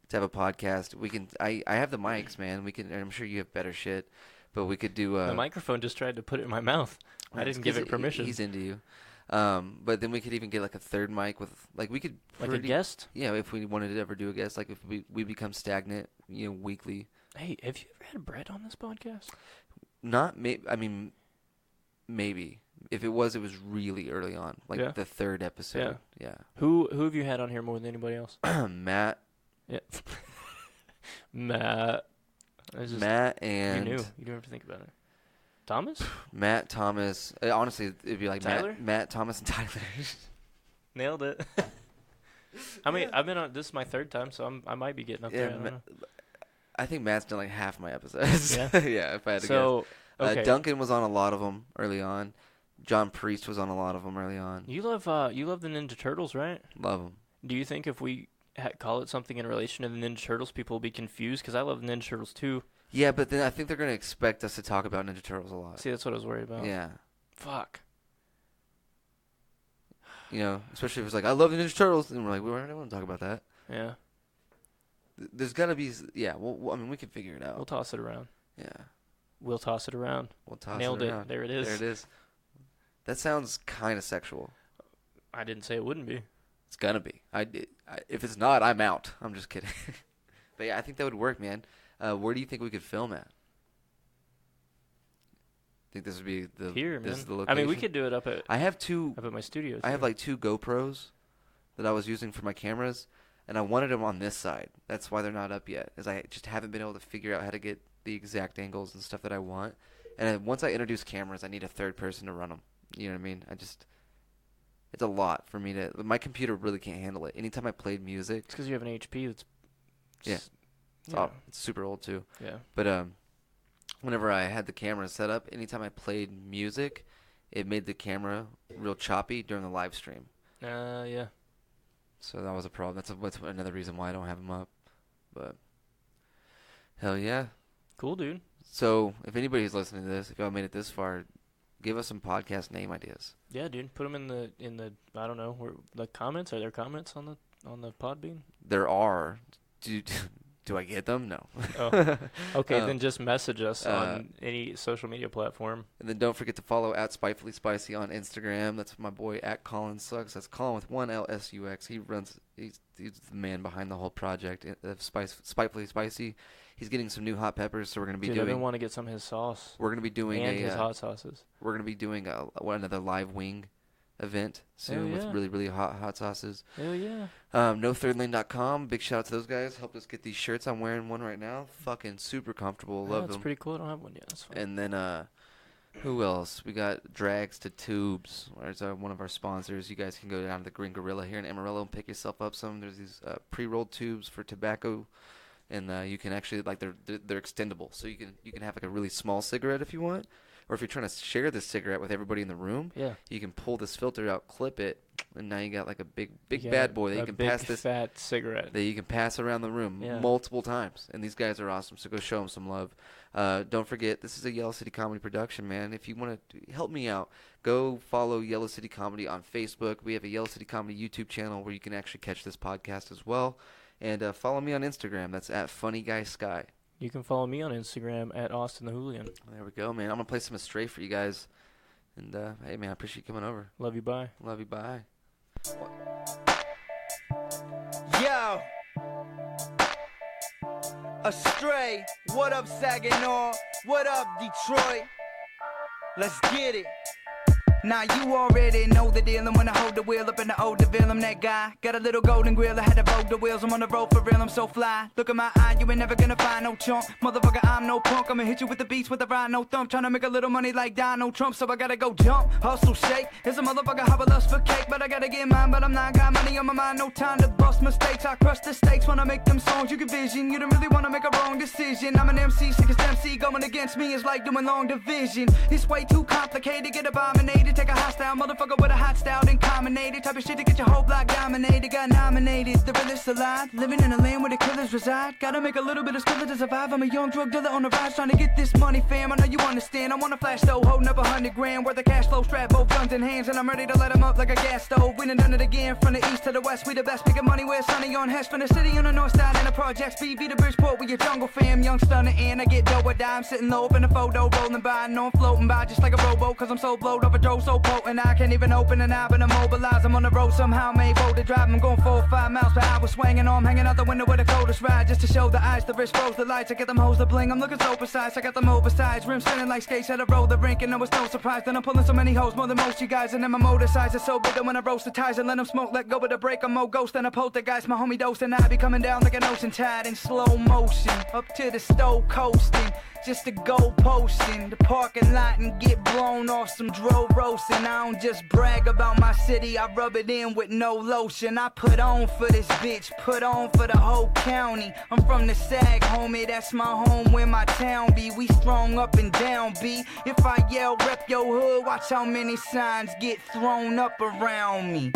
to have a podcast. We can. I have the mics, man. We can. And I'm sure you have better shit, but we could do. The microphone just tried to put it in my mouth. I didn't give it permission. He's into you. But then we could even get like a third mic with like we could Like a guest? Yeah, if we wanted to ever do a guest, like if we become stagnant, weekly. Hey, have you ever had Brett on this podcast? Not I mean, maybe if it was really early on, like Yeah. the third episode. Yeah. Who have you had on here more than anybody else? Matt. Yeah. Matt. You And knew. You don't have to think about it. Thomas? Matt, Thomas. Honestly, it'd be like Tyler? Matt, Thomas, and Tyler. Nailed it. I mean, I've been on. This is my third time, so I might be getting up there. I don't know. I think Matt's done like half my episodes. Yeah? Yeah, if I had to So, guess. okay. Duncan was on a lot of them early on. John Priest was on a lot of them early on. You love the Ninja Turtles, right? Love them. Do you think if we call it something in relation to the Ninja Turtles, people will be confused? Because I love the Ninja Turtles too. Yeah, but then I think they're going to expect us to talk about Ninja Turtles a lot. See, that's what I was worried about. Yeah. Fuck. Especially if it's like, I love the Ninja Turtles. And we're like, we don't want to talk about that. Yeah. There's got to be, yeah, well, I mean, we can figure it out. We'll toss it around. Yeah. We'll toss it around. We'll toss Nailed it it. around. There it is. There it is. That sounds kind of sexual. I didn't say it wouldn't be. It's gonna be. If it's not, I'm out. I'm just kidding. But yeah, I think that would work, man. Where do you think we could film at? Think this would be the Here, man. This is the I location? mean, we could do it up at I have two. my studio. I have too. like 2 GoPros that I was using for my cameras, and I wanted them on this side. That's why they're not up yet, is I just haven't been able to figure out how to get the exact angles and stuff that I want. And then once I introduce cameras, I need a third person to run them. You know what I mean? It's a lot for me to. My computer really can't handle it. Anytime I played music, It's because you have an HP that's. Yeah. It's super old too. Yeah. But whenever I had the camera set up, anytime I played music, it made the camera real choppy during the live stream. Yeah. So that was a problem. That's another reason why I don't have them up. But hell yeah. Cool, dude. So if anybody's listening to this, if y'all made it this far, give us some podcast name ideas. Yeah, dude. Put them in the I don't know, the comments. Are there comments on the Podbean? There are. Do Do I get them? No. Oh. Okay, Um, then just message us on any social media platform. And then don't forget to follow at Spitefully Spicy on Instagram. That's my boy at Colin Sucks. That's Colin with one LSUX. He's the man behind the whole project of Spitefully Spicy. He's getting some new hot peppers, so we're gonna be Dude, I've been doing. wanting to get some of his sauce We're gonna be doing and a. his hot sauces. We're gonna be doing another live wing event soon with yeah. really really hot sauces. Hell yeah. NoThirdLane.com. Big shout out to those guys. Helped us get these shirts. I'm wearing one right now. Fucking super comfortable. Yeah, Love that's them. pretty cool. I don't have one yet. That's fine. And then who else? We got Drags to Tubes. There's one of our sponsors. You guys can go down to the Green Gorilla here in Amarillo and pick yourself up some. There's these pre-rolled tubes for tobacco, and you can actually they're extendable, so you can have like a really small cigarette if you want, or if you're trying to share this cigarette with everybody in the room, Yeah. you can pull this filter out, clip it, and now you got like a big Yeah, bad boy that a you can big pass this fat cigarette. that you can pass around the room Yeah. multiple times. And these guys are awesome, so go show them some love. Don't forget, this is a Yellow City Comedy production, man. If you want to help me out, go follow Yellow City Comedy on Facebook. We have a Yellow City Comedy YouTube channel where you can actually catch this podcast as well. And follow me on Instagram. That's at FunnyGuySky. You can follow me on Instagram at Austin the Hooligan. There we go, man. I'm going to play some Astray for you guys. And, hey, man, I appreciate you coming over. Love you, bye. Love you. Bye. Yo, Astray, what up Saginaw, what up Detroit, let's get it. Now you already know the deal. I'm when I hold the wheel up in the old DeVille. I'm that guy. Got a little golden grill. I had to vogue the wheels. I'm on the road for real. I'm so fly. Look at my eye. You ain't never gonna find no chump. Motherfucker, I'm no punk. I'ma hit you with the beats with the rhino thump. Tryna make a little money like Donald Trump. So I gotta go jump, hustle, shake. It's a motherfucker how I lust for cake. But I gotta get mine. But I'm not got money on my mind. No time to bust mistakes. I crush the stakes when I make them songs. You can vision. You don't really wanna make a wrong decision. I'm an MC, sickest MC. Going against me is like doing long division. It's way too complicated. Get abominated. Take a hostile motherfucker with a hot style, then combinated. Type of shit to get your whole block dominated. Got nominated, the realest alive. Living in a land where the killers reside. Gotta make a little bit of skillet to survive. I'm a young drug dealer on the rise, trying to get this money, fam. I know you understand. I want a flash though, holding up 100 grand worth of cash flow, strap both guns in hands, and I'm ready to let them up like a gas stove. We done it again, from the east to the west. We the best, making money where sunny on Hess. From the city on the north side and the projects. BB to Bridgeport, we your jungle fam. Young stunner, and I get dough or dime. Sitting low up in the photo, rolling by. No, I'm floating by just like a rowboat, cause I'm so blowed up a drove so potent. I can't even open an eye, but I'm mobilized. I'm on the road somehow, made bold to drive. I'm going 4 or 5 miles per hour, swinging on, hanging out the window with the coldest ride, just to show the eyes, the wrist froze, the lights. I get them hoes to bling. I'm looking so precise. I got them oversized rims spinning like skates at a roller rink, and I was no surprise that I'm pulling so many hoes, more than most you guys. And then my motor size is so big that when I roast the ties and let them smoke, let go of the break. I'm more ghost than a poltergeist. My homie dose and I be coming down like an ocean tide in slow motion, up to the stove coasting. Just to go posting the parking lot and get blown off some dro roasting. I don't just brag about my city, I rub it in with no lotion. I put on for this bitch, put on for the whole county. I'm from the Sag, homie, that's my home where my town be. We strong up and down, B. If I yell rep your hood, watch how many signs get thrown up around me.